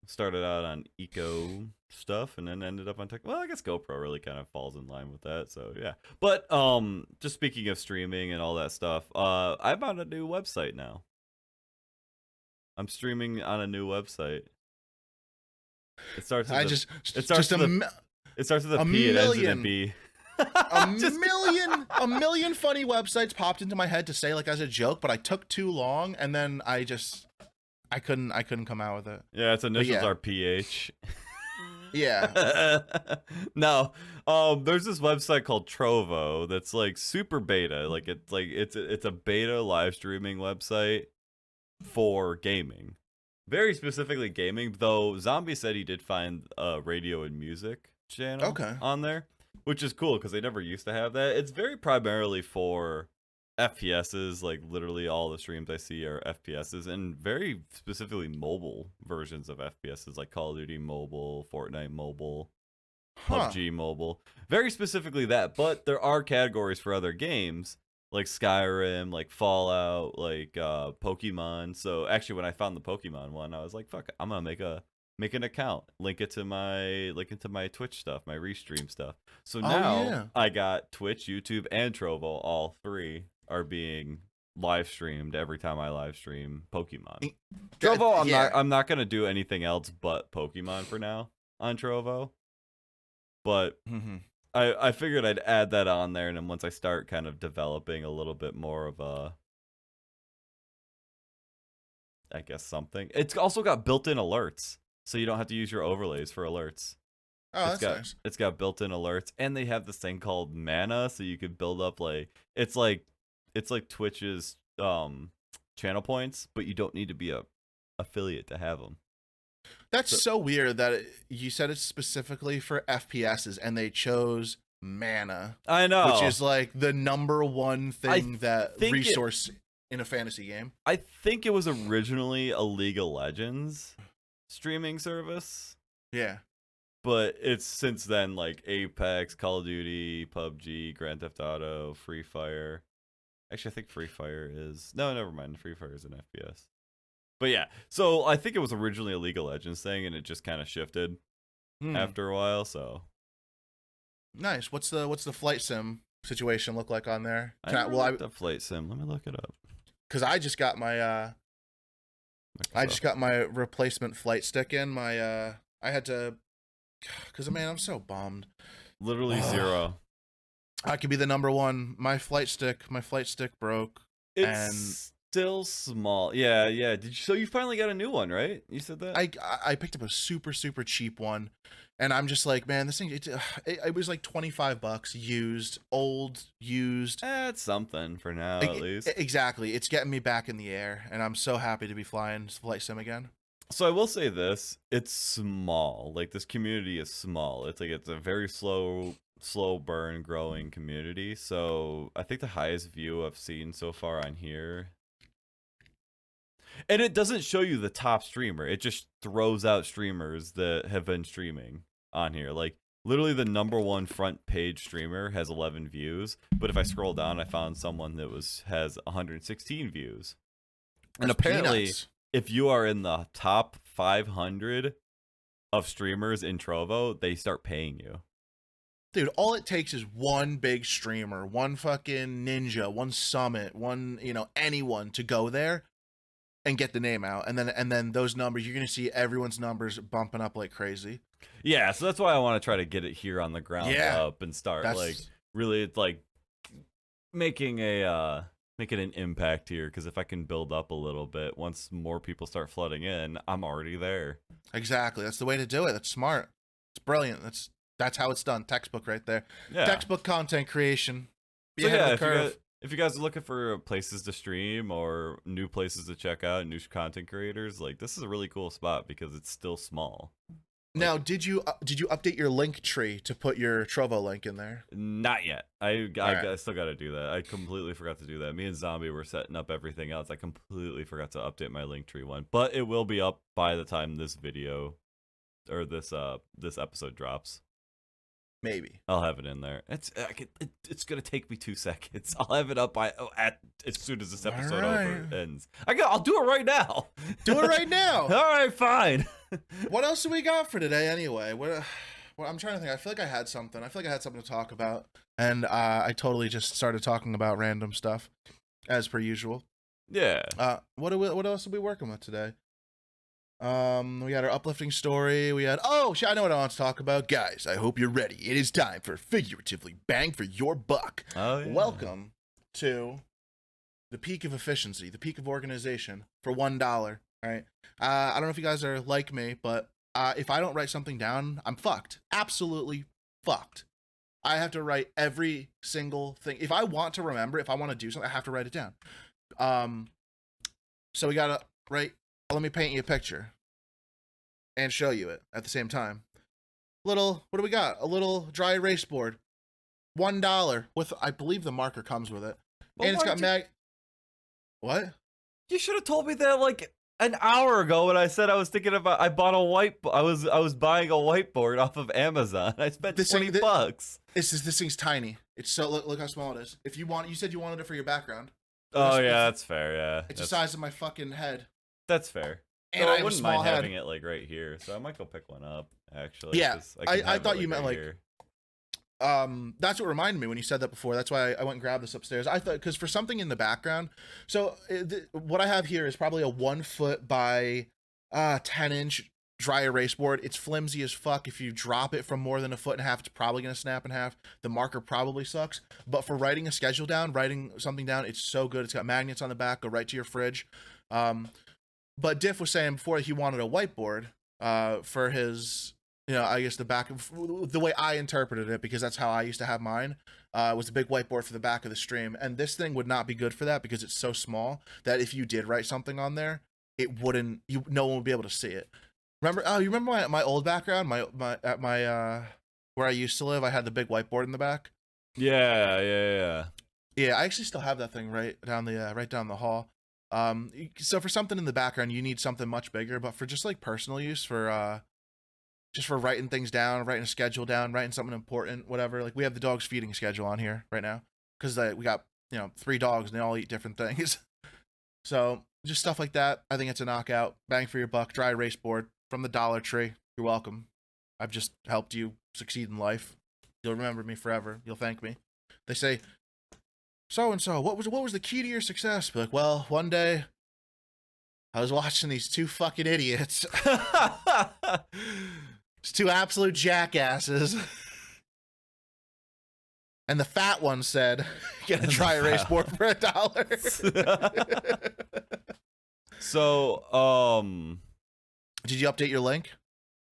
Started out on eco stuff and then ended up on tech. Well, I guess GoPro really kind of falls in line with that. So yeah. But just speaking of streaming and all that stuff, I'm on a new website now. I'm streaming on a new website. It starts with it starts with a P and ends in a B. A million funny websites popped into my head to say like as a joke, but I took too long and then I couldn't come out with it. Yeah, its initials are PH. Yeah. No. There's this website called Trovo that's like super beta. Like it's a beta live streaming website for gaming. Very specifically gaming, though Zombie said he did find a radio and music channel on there, which is cool because they never used to have that. It's very primarily for FPSs, like literally all the streams I see are FPSs, and very specifically mobile versions of FPSs like Call of Duty Mobile, Fortnite Mobile, PUBG Mobile. Very specifically that, but there are categories for other games like Skyrim, like Fallout, like Pokemon. So actually when I found the Pokemon one, I was like, fuck it, I'm gonna make an account, link it to my Twitch stuff, my restream stuff. So now I got Twitch, YouTube, and Trovo. All three are being live streamed every time I live stream Pokemon. Trovo, I'm not gonna do anything else but Pokemon for now on Trovo. But I figured I'd add that on there, and then once I start kind of developing a little bit more of I guess something. It's also got built-in alerts, so you don't have to use your overlays for alerts. Oh, that's nice. It's got built-in alerts, and they have this thing called mana, so you could build up like it's like Twitch's channel points, but you don't need to be a affiliate to have them. That's so weird that you said it's specifically for FPSs, and they chose mana. I know, which is like the number one thing that resource in a fantasy game. I think it was originally a League of Legends streaming service. Yeah. But it's since then like Apex, Call of Duty, PUBG, Grand Theft Auto, Free Fire. Actually, I think Free Fire is... No, never mind. Free Fire is an FPS. But yeah, so I think it was originally a League of Legends thing, and it just kind of shifted after a while, so... Nice. What's the flight sim situation look like on there? The flight sim. Let me look it up. Because I just got my replacement flight stick in. I had to... Because, man, I'm so bummed. Literally zero. I could be the number one. My flight stick broke. It's still small. Yeah. So you finally got a new one, right? You said that? I picked up a super cheap one, and I'm just like, man, this thing it was like $25 used. It's something for now, at least. Exactly. It's getting me back in the air, and I'm so happy to be flying flight sim again. So I will say this, it's small. Like, this community is small. It's a very slow burn growing community. So I think the highest view I've seen so far on here, and it doesn't show you the top streamer, it just throws out streamers that have been streaming on here. Like, literally the number one front page streamer has 11 views, but if I scroll down, I found someone that has 116 views. And apparently peanuts. If you are in the top 500 of streamers in Trovo, they start paying you. Dude, all it takes is one big streamer, one fucking ninja, one summit, one, anyone to go there and get the name out. And then those numbers, you're going to see everyone's numbers bumping up like crazy. Yeah, so that's why I want to try to get it here on the ground up and start really making an impact here, because if I can build up a little bit, once more people start flooding in, I'm already there. Exactly. That's the way to do it. That's smart. It's brilliant. That's how it's done. Textbook right there. Yeah. Textbook content creation. Be ahead of the curve. If you guys are looking for places to stream or new places to check out, new content creators, like, this is a really cool spot because it's still small. Now, did you update your link tree to put your Trovo link in there? Not yet. I still got to do that. I completely forgot to do that. Me and Zombie were setting up everything else. I completely forgot to update my link tree one, but it will be up by the time this video or this episode drops. Maybe I'll have it in there. It's gonna take me 2 seconds. I'll have it up as soon as this episode ends. I'll do it right now. Do it right now. All right, fine. What else do we got for today anyway? Well, I'm trying to think. I feel like I had something. To talk about, and I totally just started talking about random stuff, as per usual. Yeah. What else are we working with today? We had our uplifting story. We had I know what I want to talk about, guys. I hope you're ready. It is time for figuratively bang for your buck. Oh, yeah. Welcome to the peak of efficiency, the peak of organization for $1. All right. I don't know if you guys are like me, but if I don't write something down, I'm fucked. Absolutely fucked. I have to write every single thing. If I want to remember, if I want to do something, I have to write it down. So we gotta write. Let me paint you a picture and show you it at the same time. What do we got? A little dry erase board. $1 with, I believe the marker comes with it. And it's got What? You should have told me that like an hour ago when I said I was thinking about, I bought I was buying a whiteboard off of Amazon. I spent $20. This thing's tiny. It's so, look how small it is. If you said you wanted it for your background. Oh yeah, that's fair. Yeah. It's the size of my fucking head. That's fair. And I wouldn't mind having it like right here, so I might go pick one up. Actually, yeah. I thought you meant like here. That's what reminded me when you said that before. That's why I went and grabbed this upstairs. I thought, because for something in the background, so what I have here is probably a 1 foot by 10-inch dry erase board. It's flimsy as fuck. If you drop it from more than 1.5 feet, it's probably gonna snap in half. The marker probably sucks, but for writing a schedule down, writing something down, it's so good. It's got magnets on the back. Go right to your fridge. but Diff was saying before he wanted a whiteboard for his, I guess the way I interpreted it, because that's how I used to have mine, was a big whiteboard for the back of the stream. And this thing would not be good for that because it's so small that if you did write something on there, no one would be able to see it. You remember my old background, my where I used to live, I had the big whiteboard in the back. Yeah. Yeah, I actually still have that thing right down the hall. So for something in the background, you need something much bigger, but for just like personal use, for just for writing things down, writing a schedule down, writing something important, whatever. Like we have the dog's feeding schedule on here right now because we got 3 dogs and they all eat different things. So just stuff like that. I think it's a knockout. Bang for your buck. Dry erase board from the Dollar Tree. You're welcome. I've just helped you succeed in life. You'll remember me forever. You'll thank me. They say, so and so, what was the key to your success? Be like, well, one day I was watching these 2 fucking idiots. It's 2 absolute jackasses. And the fat one said, get a dry erase board for $1. So, did you update your link?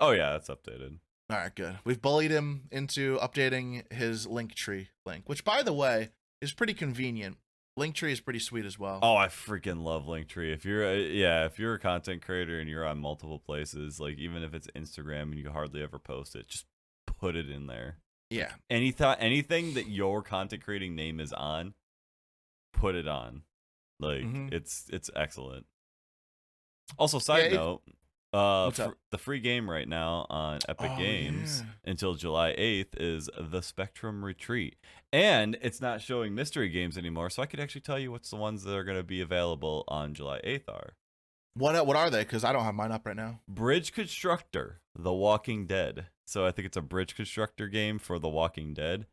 Oh yeah, that's updated. All right, good. We've bullied him into updating his Linktree link, which, by the way, is pretty convenient. Linktree is pretty sweet as well. Oh, I freaking love Linktree. If you're a content creator and you're on multiple places, like even if it's Instagram and you hardly ever post it, just put it in there. Yeah. Anything that your content creating name is on, put it on. Like it's excellent. Also, side note, the free game right now on Epic Games until July 8th is The Spectrum Retreat. And it's not showing mystery games anymore, so I could actually tell you what's the ones that are going to be available on July 8th are. What are they? Because I don't have mine up right now. Bridge Constructor, The Walking Dead. So I think it's a bridge constructor game for The Walking Dead.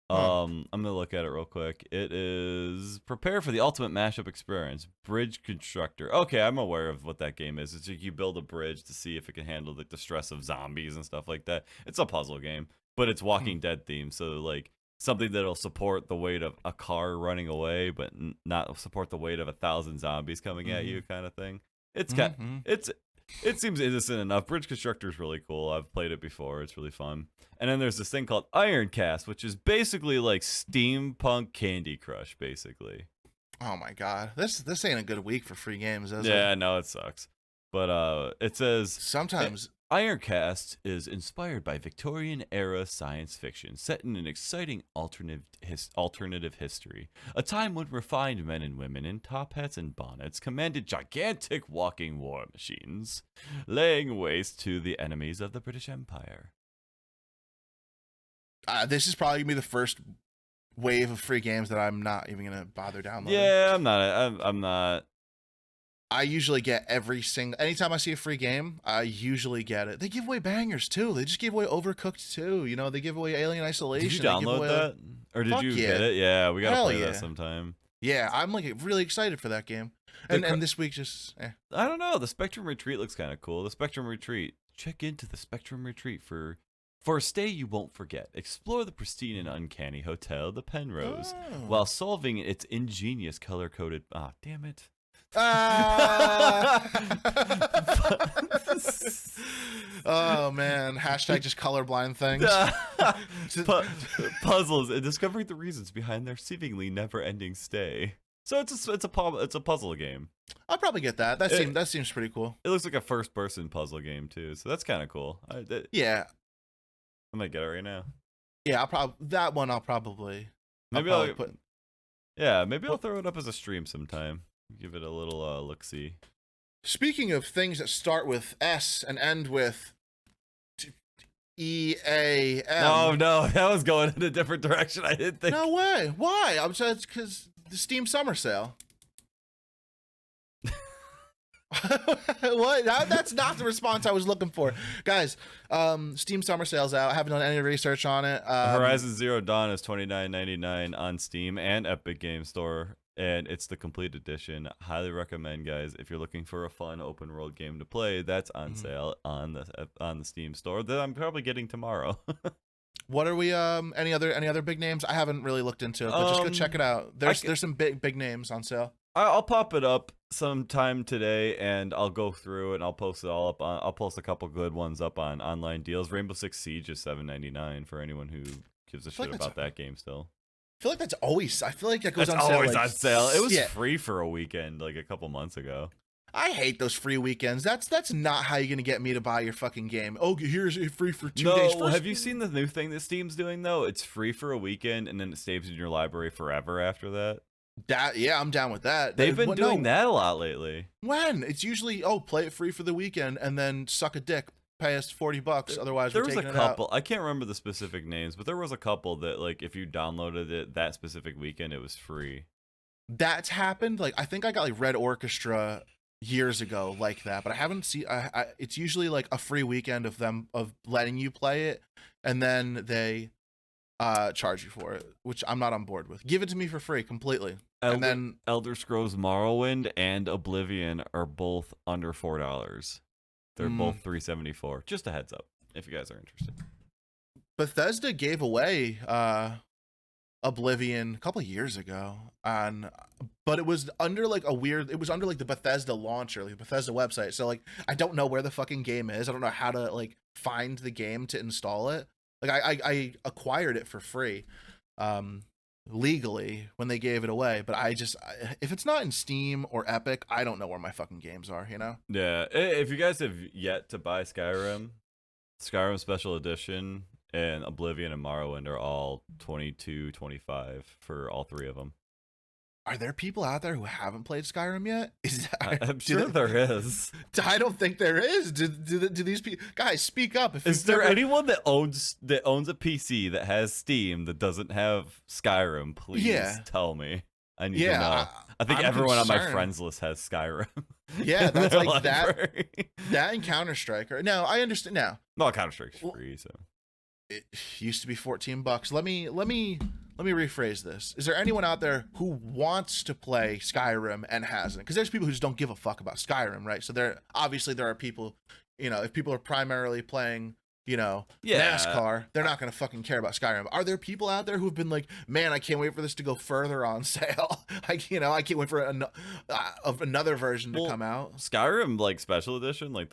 I'm gonna look at it real quick. It is prepare for the ultimate mashup experience. Bridge Constructor. Okay, I'm aware of what that game is. It's like you build a bridge to see if it can handle like the stress of zombies and stuff like that. It's a puzzle game, but it's Walking Dead themed. So like something that'll support the weight of a car running away, but not support the weight of 1,000 zombies coming at you, kind of thing. It seems innocent enough. Bridge Constructor is really cool. I've played it before. It's really fun. And then there's this thing called Ironcast, which is basically like steampunk Candy Crush, basically. Oh my god, this ain't a good week for free games, is it? Yeah, no, it sucks. But it says sometimes Ironcast is inspired by Victorian-era science fiction set in an exciting alternative history, a time when refined men and women in top hats and bonnets commanded gigantic walking war machines, laying waste to the enemies of the British Empire. This is probably gonna be the first wave of free games that I'm not even gonna bother downloading. Yeah, I'm not. I usually get anytime I see a free game, I usually get it. They give away bangers too. They just gave away Overcooked 2. They give away Alien Isolation. Did you download that? Or did you get it? Yeah, we gotta play that sometime. Yeah, I'm like really excited for that game. And this week I don't know. The Spectrum Retreat looks kind of cool. The Spectrum Retreat. Check into the Spectrum Retreat for a stay you won't forget. Explore the pristine and uncanny hotel, the Penrose, while solving its ingenious color-coded. Ah, damn it. Oh man, hashtag just colorblind things. Puzzles and discovering the reasons behind their seemingly never-ending stay. So it's a puzzle game. I'll probably get that. That seems pretty cool. It looks like a first-person puzzle game too, so that's kind of cool. Yeah, I might get it right now. Yeah, I'll probably. Maybe I'll throw it up as a stream sometime. Give it a little look-see. Speaking of things that start with S and end with EAM. No, that was going in a different direction. I didn't think. No way. Why? I'm saying it's because the Steam Summer Sale. What? That's not the response I was looking for, guys. Steam Summer Sale's out. I haven't done any research on it. Horizon Zero Dawn is $29.99 on Steam and Epic Game Store, and it's the complete edition. Highly recommend, guys. If you're looking for a fun open world game to play, that's on sale on the Steam Store. That I'm probably getting tomorrow. What are we? Any other big names? I haven't really looked into it, but just go check it out. There's some big names on sale. I'll pop it up sometime today, and I'll go through it, and I'll post it all up. I'll post a couple good ones up on online deals. Rainbow Six Siege is $7.99 for anyone who gives a shit about that game still. I feel like that's always. I feel like that goes on sale. Always on sale. It was free for a weekend like a couple months ago. I hate those free weekends. That's not how you're gonna get me to buy your fucking game. Oh, here's it free for 2 days. No, have you seen the new thing that Steam's doing though? It's free for a weekend, and then it stays in your library forever after that. Yeah, I'm down with that. They've been doing that a lot lately. When it's usually play it free for the weekend and then suck a dick, pay us $40. Otherwise, there was a couple. I can't remember the specific names, but there was a couple that like if you downloaded it that specific weekend, it was free. That's happened. Like I think I got like Red Orchestra years ago like that, but I haven't seen. It's usually like a free weekend of letting you play it, and then they charge you for it, which I'm not on board with. Give it to me for free completely. And then Elder Scrolls Morrowind and Oblivion are both under $4. They're both $3.74. Just a heads up if you guys are interested. Bethesda gave away Oblivion a couple of years ago, but it was under like it was under like the Bethesda launcher, like the Bethesda website. So like I don't know where the fucking game is. I don't know how to like find the game to install it. Like I acquired it for free, legally when they gave it away. But if it's not in Steam or Epic, I don't know where my fucking games are. You know? Yeah. If you guys have yet to buy Skyrim Special Edition and Oblivion and Morrowind are all $22.25 for all three of them. Are there people out there who haven't played Skyrim yet? I'm sure there is. I don't think there is. Do these people, guys, speak up? Is there anyone that owns a PC that has Steam that doesn't have Skyrim? Please tell me. I need to know. I think everyone on my friends list has Skyrim. Yeah, that's like that. That and Counter-Strike. No, I understand now. No, Counter-Strike's free, so. It used to be $14. Let me rephrase this. Is there anyone out there who wants to play Skyrim and hasn't? Because there's people who just don't give a fuck about Skyrim, right? So there are people, if people are primarily playing, NASCAR, they're not gonna fucking care about Skyrim. Are there people out there who've been like, man, I can't wait for this to go further on sale. I can't wait for another version to come out. Skyrim like special edition, like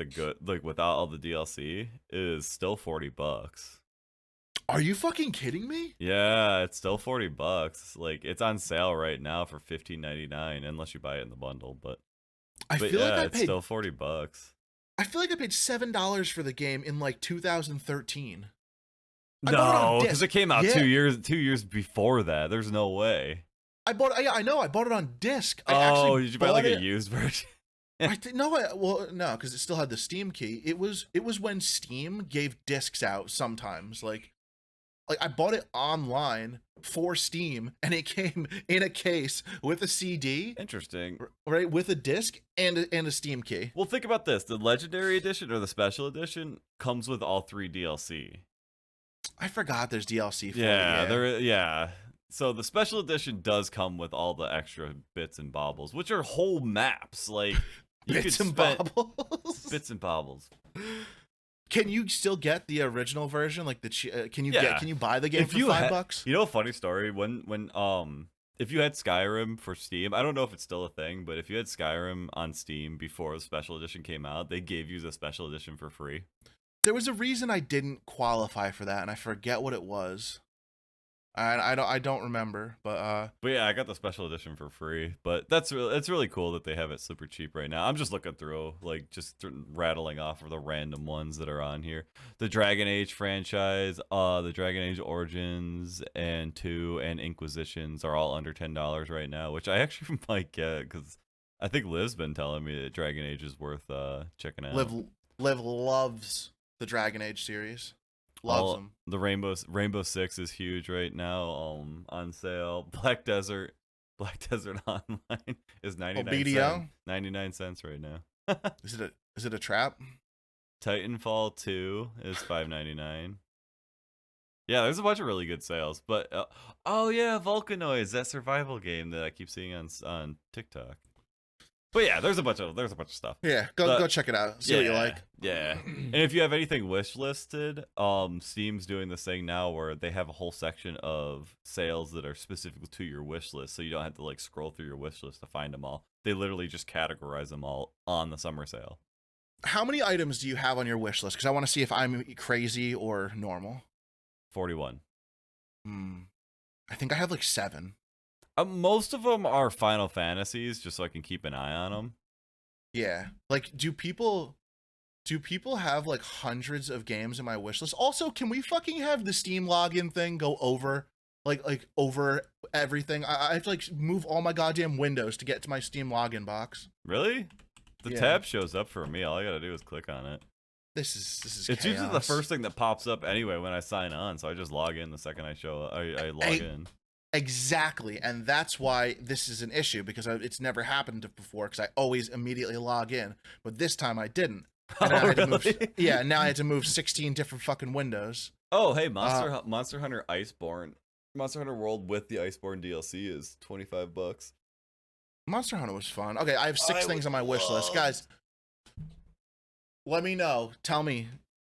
without all the DLC, is still $40. Are you fucking kidding me? Yeah, it's still $40. Like it's on sale right now for $15.99 unless you buy it in the bundle. But I feel like it's still $40. I feel like I paid $7 for the game in like 2013. No, because it came out 2 years before that. There's no way. I bought it on disc. Did you buy like a used version? No, because it still had the Steam key. It was when Steam gave discs out sometimes. Like I bought it online for Steam, and it came in a case with a CD. Interesting, right? With a disc and a Steam key. Well, think about this: the Legendary Edition or the Special Edition comes with all 3 DLC. I forgot there's DLC for it. Yeah. So the Special Edition does come with all the extra bits and bobbles, which are whole maps. Like bits and bobbles. Bits and bobbles. Can you still get the original version? Like can you buy the game for $5? You know, a funny story when if you had Skyrim for Steam, I don't know if it's still a thing, but if you had Skyrim on Steam before the Special Edition came out, they gave you the Special Edition for free. There was a reason I didn't qualify for that, and I forget what it was. I don't remember, but yeah, I got the Special Edition for free. But it's really cool that they have it super cheap right now. I'm just looking through, like, rattling off of the random ones that are on here. The Dragon Age franchise, the Dragon Age Origins and 2 and Inquisitions are all under $10 right now, which I actually might get because I think Liv's been telling me that Dragon Age is worth checking out. Liv loves the Dragon Age series. Loves them. The Rainbow Six is huge right now. On sale. Black Desert Online is 99 cents right now. Is it a trap? Titanfall 2 is $5.99. Yeah, there's a bunch of really good sales. But Volcanoids, that survival game that I keep seeing on TikTok. But yeah, there's a bunch of stuff. Yeah, go check it out. See what you like. Yeah. And if you have anything wish listed, Steam's doing this thing now where they have a whole section of sales that are specific to your wish list, so you don't have to like scroll through your wish list to find them all. They literally just categorize them all on the summer sale. How many items do you have on your wish list? Because I want to see if I'm crazy or normal. 41. I think I have like 7. Most of them are Final Fantasies, just so I can keep an eye on them. Yeah. Like, do people have like hundreds of games in my wish list? Also, can we fucking have the Steam login thing go over like over everything? I have to like move all my goddamn windows to get to my Steam login box. Really? The tab shows up for me. All I gotta do is click on it. This is It's chaos. usually the first thing that pops up anyway when I sign on, so I just log in the second I log in. Exactly, and that's why this is an issue, because it's never happened before, because I always immediately log in, but this time I didn't. And Oh, I had to really? move, now I had to move 16 different fucking windows. Oh, hey, Monster Hunter Iceborne. Monster Hunter World with the Iceborne DLC is $25. Monster Hunter was fun. Okay, I have 6 things on my wish list. Guys, let me know.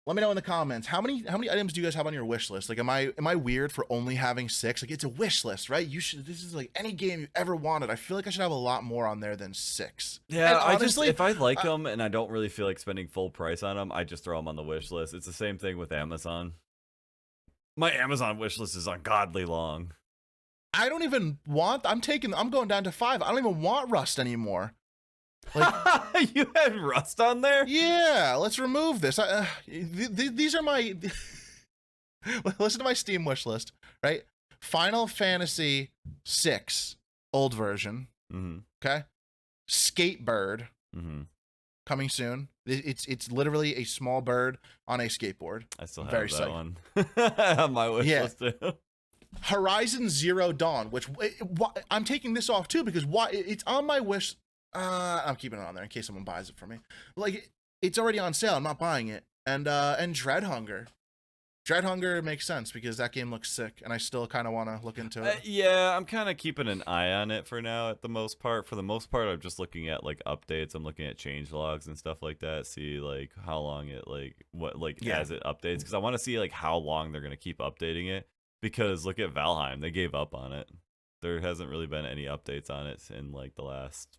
Let me know in the comments. How many items do you guys have on your wish list? Like, am I weird for only having 6? Like, it's a wish list, right? This is like any game you ever wanted. I feel like I should have a lot more on there than 6. Yeah, and honestly, if I like them and I don't really feel like spending full price on them, I just throw them on the wish list. It's the same thing with Amazon. My Amazon wish list is ungodly long. I don't even want. I'm going down to 5. I don't even want Rust anymore. Like, you had Rust on there? yeah, let's remove this. These are my. Listen to my Steam wish list, right? Final Fantasy 6 old version. Mm-hmm. Okay, Skatebird coming soon. It's literally a small bird on a skateboard. I still have Very that sick. one on my wish list too. Horizon Zero Dawn, which I'm taking this off too, because it's on my wish. I'm keeping it on there in case someone buys it for me. Like, it's already on sale. I'm not buying it. And Dreadhunger. Dreadhunger makes sense because that game looks sick, and I still kind of want to look into it. Yeah, I'm kind of keeping an eye on it for now. At the most part, for the most part, I'm just looking at like updates. I'm looking at change logs and stuff like that. See like how long it as it updates, because I want to see like how long they're gonna keep updating it. Because look at Valheim, they gave up on it. There hasn't really been any updates on it in like the last.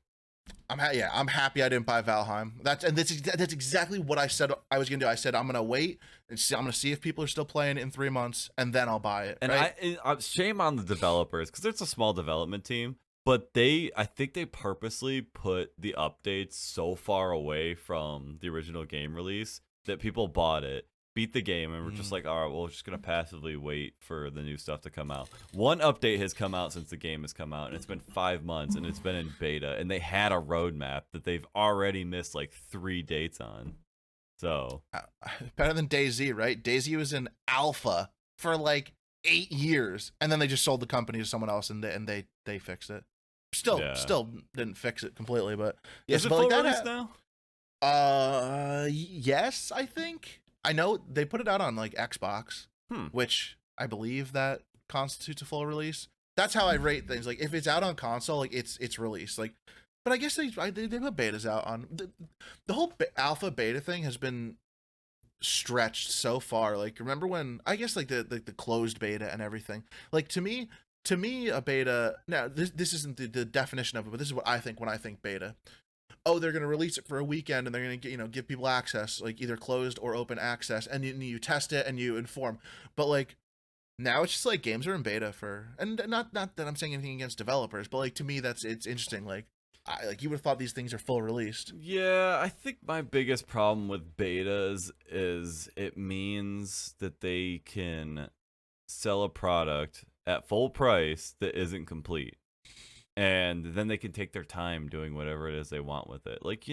I'm happy I didn't buy Valheim. That's exactly what I said I was gonna do. I said I'm gonna wait and see. I'm gonna see if people are still playing it in 3 months, and then I'll buy it. And right? Shame on the developers, because it's a small development team, but I think they purposely put the updates so far away from the original game release that people bought it, beat the game, and we're just like, all right, well, we're just gonna passively wait for the new stuff to come out. One update has come out since the game has come out, and it's been 5 months, and it's been in beta, and they had a roadmap that they've already missed like 3 dates on. So better than DayZ, right? DayZ was in alpha for like 8 years, and then they just sold the company to someone else, and they fixed it. Still didn't fix it completely, but is it full release now? Yes, I think. I know they put it out on like Xbox, which I believe that constitutes a full release. That's how I rate things. Like, if it's out on console, like it's released. Like, but I guess they put betas out on the whole alpha beta thing has been stretched so far. Like, remember when I guess like the closed beta and everything. Like, to me a beta. Now this isn't the definition of it, but this is what I think when I think beta. Oh, they're going to release it for a weekend, and they're going to give people access, like either closed or open access, and you test it and you inform. But like now it's just like games are in beta and not that I'm saying anything against developers, but like to me it's interesting. Like you would have thought these things are full released. Yeah, I think my biggest problem with betas is it means that they can sell a product at full price that isn't complete. And then they can take their time doing whatever it is they want with it. Like,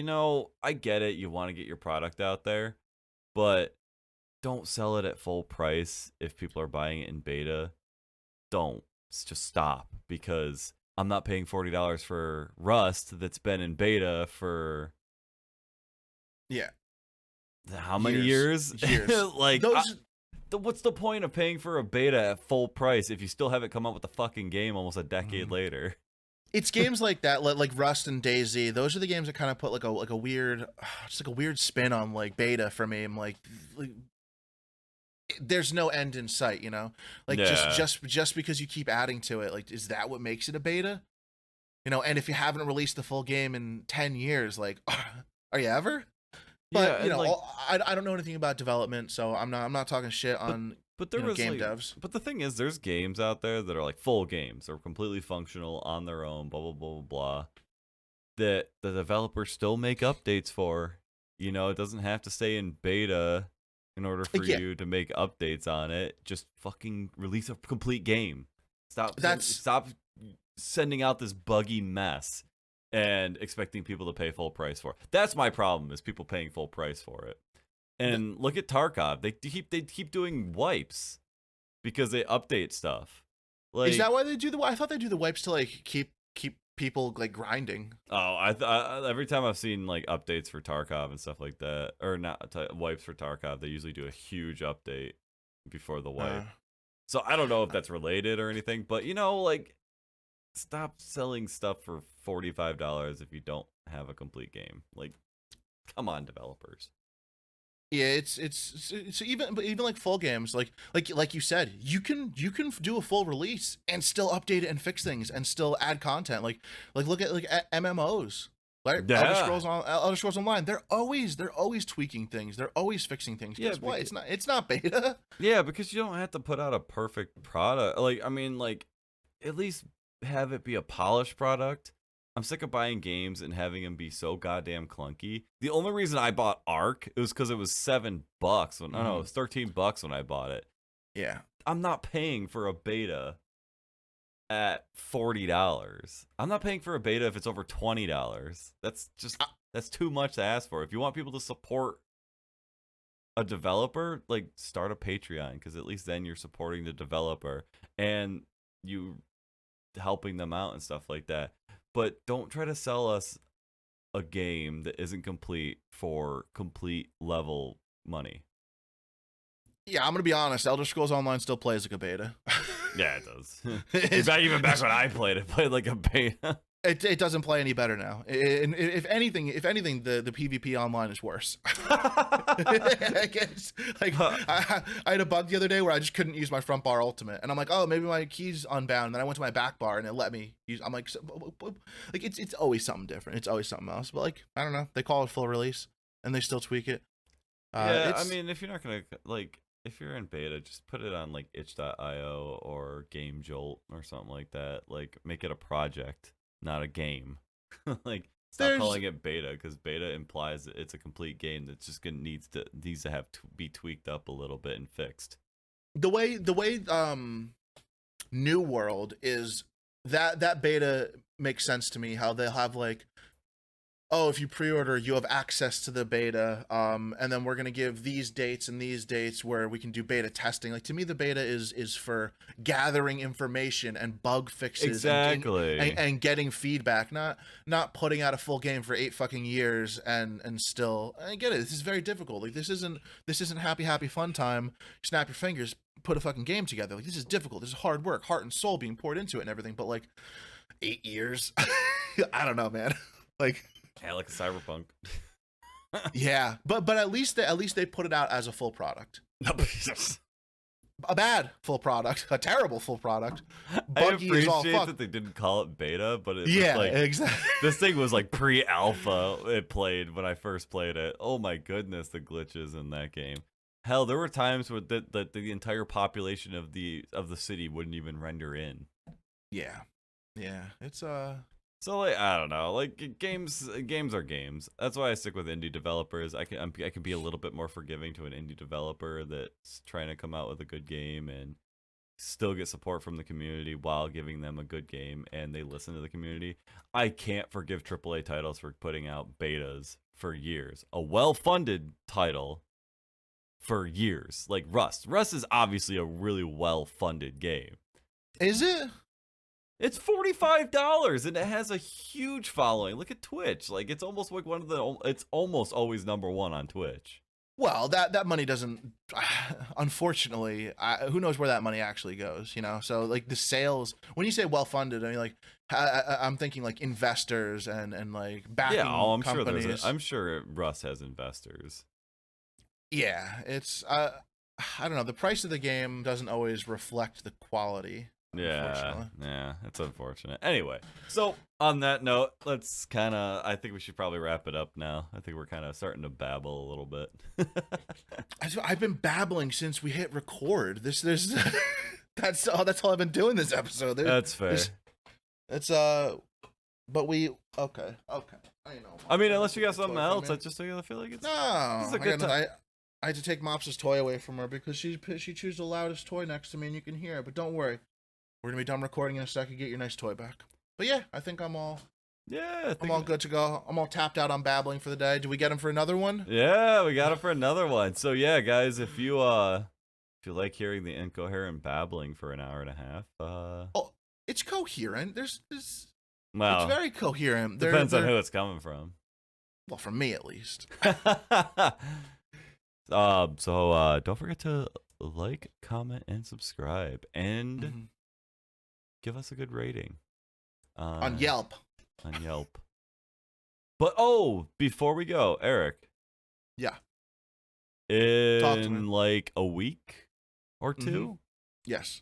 I get it. You want to get your product out there, but don't sell it at full price if people are buying it in beta. Don't. Just stop, because I'm not paying $40 for Rust that's been in beta for how many years? Like, what's the point of paying for a beta at full price if you still haven't come up with the fucking game almost a decade later? It's games like that, like Rust and DayZ. Those are the games that kind of put like a weird, just like a weird spin on like beta for me. I'm like there's no end in sight, you know. Like Yeah. just because you keep adding to it, like is that what makes it a beta? You know, and if you haven't released the full game in 10 years, like, are you ever? But Yeah, you and know, like, I don't know anything about development, so I'm not talking shit on but there you know, was game like, devs. but the thing is, there's games out there that are like full games, they're completely functional on their own, blah blah blah blah blah, that the developers still make updates for. You know, it doesn't have to stay in beta in order for Yeah, you to make updates on it. Just fucking release a complete game. that's Stop sending out this buggy mess and expecting people to pay full price for it. That's my problem, is people paying full price for it. And look at Tarkov. They keep doing wipes because they update stuff. Like, is that why they do the? I thought they do the wipes to like keep people like grinding. oh, every time I've seen like updates for Tarkov and stuff like that, or not wipes for Tarkov, they usually do a huge update before the wipe. So I don't know if that's related or anything, but you know, like, stop selling stuff for $45 if you don't have a complete game. Like, come on, developers. Yeah, it's even but even like full games, like you said, you can do a full release and still update it and fix things and still add content. Like look at like MMOs. Right? Yeah. Elder Scrolls Online, they're always tweaking things. They're always fixing things. Yeah, Guess what? It's not beta. Yeah, because you don't have to put out a perfect product. Like, I mean, like, at least have it be a polished product. I'm sick of buying games and having them be so goddamn clunky. The only reason I bought Ark, it was because it was $7 when no, it was $13 when I bought it. Yeah. I'm not paying for a beta at $40. I'm not paying for a beta if it's over $20. That's too much to ask for. If you want people to support a developer, like, start a Patreon, because at least then you're supporting the developer and you helping them out and stuff like that. But don't try to sell us a game that isn't complete for complete level money. Yeah, I'm gonna be honest. Elder Scrolls Online still plays like a beta. Yeah, it does. It's not even back when I played like a beta. It doesn't play any better now. If anything, the PvP online is worse. I guess like I had a bug the other day where I just couldn't use my front bar ultimate, and I'm like, oh, maybe my key's unbound. And then I went to my back bar and it let me use. I'm like, like it's always something different. It's always something else. But like I don't know, they call it full release and they still tweak it. Yeah, I mean, if you're not gonna like, if you're in beta, just put it on like itch.io or Game Jolt or something like that. Like, make it a project, not a game. Like, stop calling it beta, because beta implies that it's a complete game that's just gonna needs to have to be tweaked up a little bit and fixed. The way New World is, that beta makes sense to me. How they'll have like, oh, if you pre-order, you have access to the beta, and then we're gonna give these dates and these dates where we can do beta testing. Like, to me, the beta is for gathering information and bug fixes, Exactly, and getting feedback, not putting out a full game for 8 fucking years and still. I get it. This is very difficult. Like, this isn't happy fun time. Snap your fingers, put a fucking game together. Like, this is difficult. This is hard work, heart and soul being poured into it and everything. But like, 8 years, I don't know, man. Like. yeah, like a Cyberpunk. Yeah, but at least they put it out as a full product. A bad full product, a terrible full product. Buggy I as all appreciate fuck. that they didn't call it beta, but it Yeah, was like, exactly. this thing was like pre-alpha. It played when I first played it. Oh my goodness, the glitches in that game. Hell, there were times where the entire population of the city wouldn't even render in. Yeah, it's So, like, I don't know, like, games are games. That's why I stick with indie developers. I can be a little bit more forgiving to an indie developer that's trying to come out with a good game and still get support from the community while giving them a good game, and they listen to the community. I can't forgive AAA titles for putting out betas for years. A well-funded title for years, like Rust. Rust is obviously a really well-funded game. Is it? It's $45 and it has a huge following. Look at Twitch. Like, it's almost like it's almost always #1 on Twitch. Well, that money doesn't. Unfortunately, who knows where that money actually goes? So like the sales. When you say well funded, I mean like I'm thinking like investors and like backing I'm companies. sure I'm sure Russ has investors. Yeah, it's I don't know. The price of the game doesn't always reflect the quality. Yeah, it's unfortunate. Anyway, so on that note, let's I think we should probably wrap it up now. I think we're kind of starting to babble a little bit. I've been babbling since we hit record. There's that's all I've been doing this episode. That's fair. It's but we okay. I mean, unless you got something else, I just feel like it's no. a good time. I had to take Mops's toy away from her because she chose the loudest toy next to me, and you can hear it. But don't worry, we're gonna be done recording in a second. Get your nice toy back. But yeah, I think I'm all. Yeah, I'm all good to go. I'm all tapped out on babbling for the day. Do we get him for another one? Yeah, we got him for another one. So yeah, guys, if you like hearing the incoherent babbling for an hour and a half, oh, it's coherent. There's well, it's very coherent. Depends on who it's coming from. Well, from me at least. So don't forget to like, comment, and subscribe, and give us a good rating on Yelp. On Yelp. But before we go, Eric. Yeah. In like a week or two. Yes.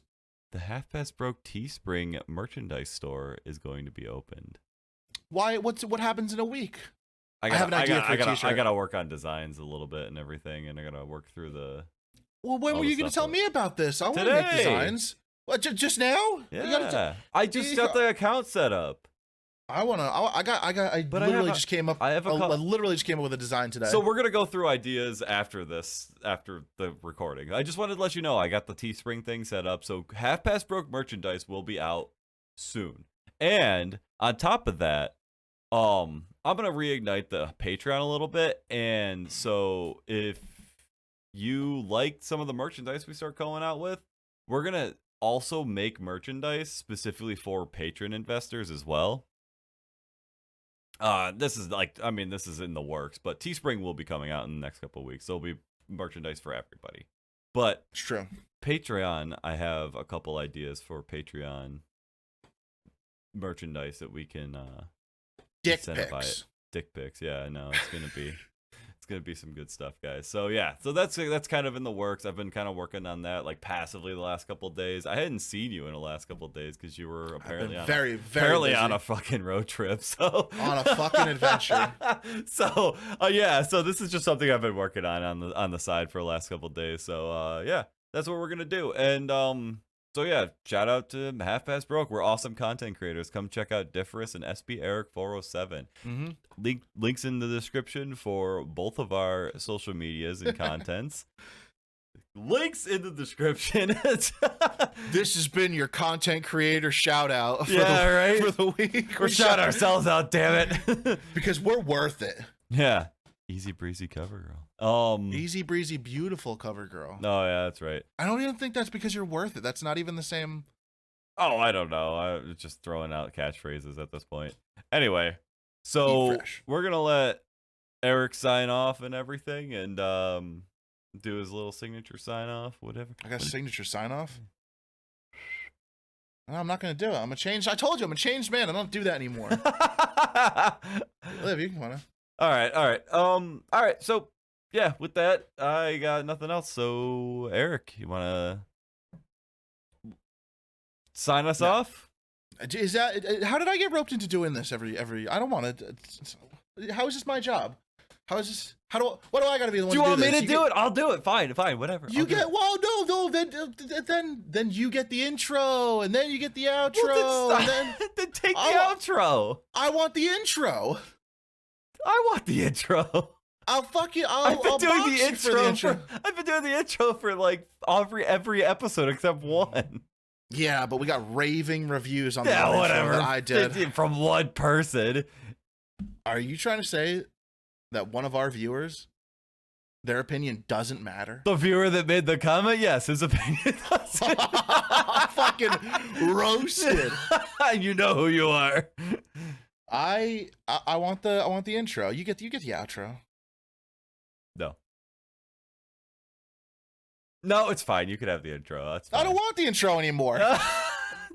The Half Past Broke Teespring merchandise store is going to be opened. Why? What happens in a week? I have an idea for a t-shirt. I gotta work on designs a little bit and everything, and I gotta work through the. Well, when were you gonna tell me about this? I want to make designs. What? Just now? Yeah. I just got the account set up. I literally just came up with a design today. So we're gonna go through ideas after the recording. I just wanted to let you know I got the Teespring thing set up. So Half Past Broke merchandise will be out soon. And on top of that, I'm gonna reignite the Patreon a little bit. And so if you like some of the merchandise we start going out with, we're gonna also make merchandise specifically for patron investors as well. This is in the works, but Teespring will be coming out in the next couple of weeks. So it'll be merchandise for everybody. But it's true. Patreon, I have a couple ideas for Patreon merchandise that we can dick pics. Dick pics, yeah, I know it's gonna be some good stuff, guys. So yeah, so that's kind of in the works. I've been kind of working on that like passively the last couple of days. I hadn't seen you in the last couple of days because you were apparently very on a fucking road trip. So on a fucking adventure. So so this is just something I've been working on the side for the last couple of days. So yeah, that's what we're gonna do. And so yeah, shout out to Half Past Broke. We're awesome content creators. Come check out Differus and SB Eric 407. Links in the description for both of our social medias and contents. Links in the description. This has been your content creator shout out for the week. We're shouting ourselves out, damn it. Because we're worth it. Yeah. Easy breezy cover girl. Easy breezy beautiful cover girl. Oh yeah, that's right. I don't even think that's because you're worth it. That's not even the same. Oh, I don't know. I'm just throwing out catchphrases at this point. Anyway, so we're gonna let Eric sign off and everything, and do his little signature sign off, whatever. I got a signature sign off. No, I'm not gonna do it. I'm a changed. I told you I'm a changed man. I don't do that anymore. Liv, you can wanna. All right. So, yeah, with that, I got nothing else. So, Eric, you want to sign us off? Is that how did I get roped into doing this every I don't want to. How is this my job? How is this? What do I got to be the one? Do you to want do me to do it? I'll do it. Fine, whatever. You get no. Then you get the intro, and then you get the outro. Well, then take the outro. I want the intro. I want the intro. I'll fuck you. I've been doing the intro. I've been doing the intro for like every episode except one. Yeah, but we got raving reviews on the intro that I did from one person. Are you trying to say that one of our viewers, their opinion doesn't matter? The viewer that made the comment, yes, his opinion doesn't. Fucking roasted. You know who you are. I want the intro. You get the outro. No. No, it's fine. You can have the intro. That's fine. I don't want the intro anymore.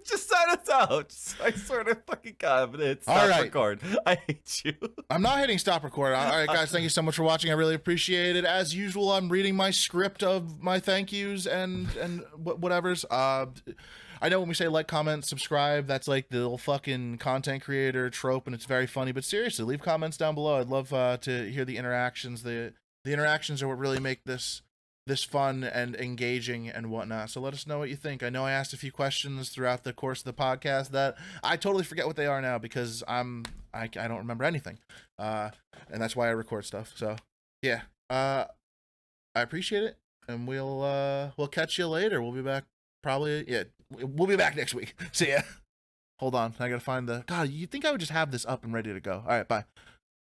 Just sign us out. I swear to fucking God, I'm gonna hit stop All right. record. I hate you. I'm not hitting stop record. All right, guys, thank you so much for watching. I really appreciate it. As usual, I'm reading my script of my thank yous and whatevers. I know when we say like, comment, subscribe, that's like the little fucking content creator trope, and it's very funny. But seriously, leave comments down below. I'd love to hear the interactions. The interactions are what really make this fun and engaging and whatnot. So let us know what you think. I know I asked a few questions throughout the course of the podcast that I totally forget what they are now because I don't remember anything, and that's why I record stuff. So yeah, I appreciate it, and we'll catch you later. We'll be back probably. Yeah, we'll be back next week. See ya. Hold on, I gotta find the. God, you think I would just have this up and ready to go? All right, bye.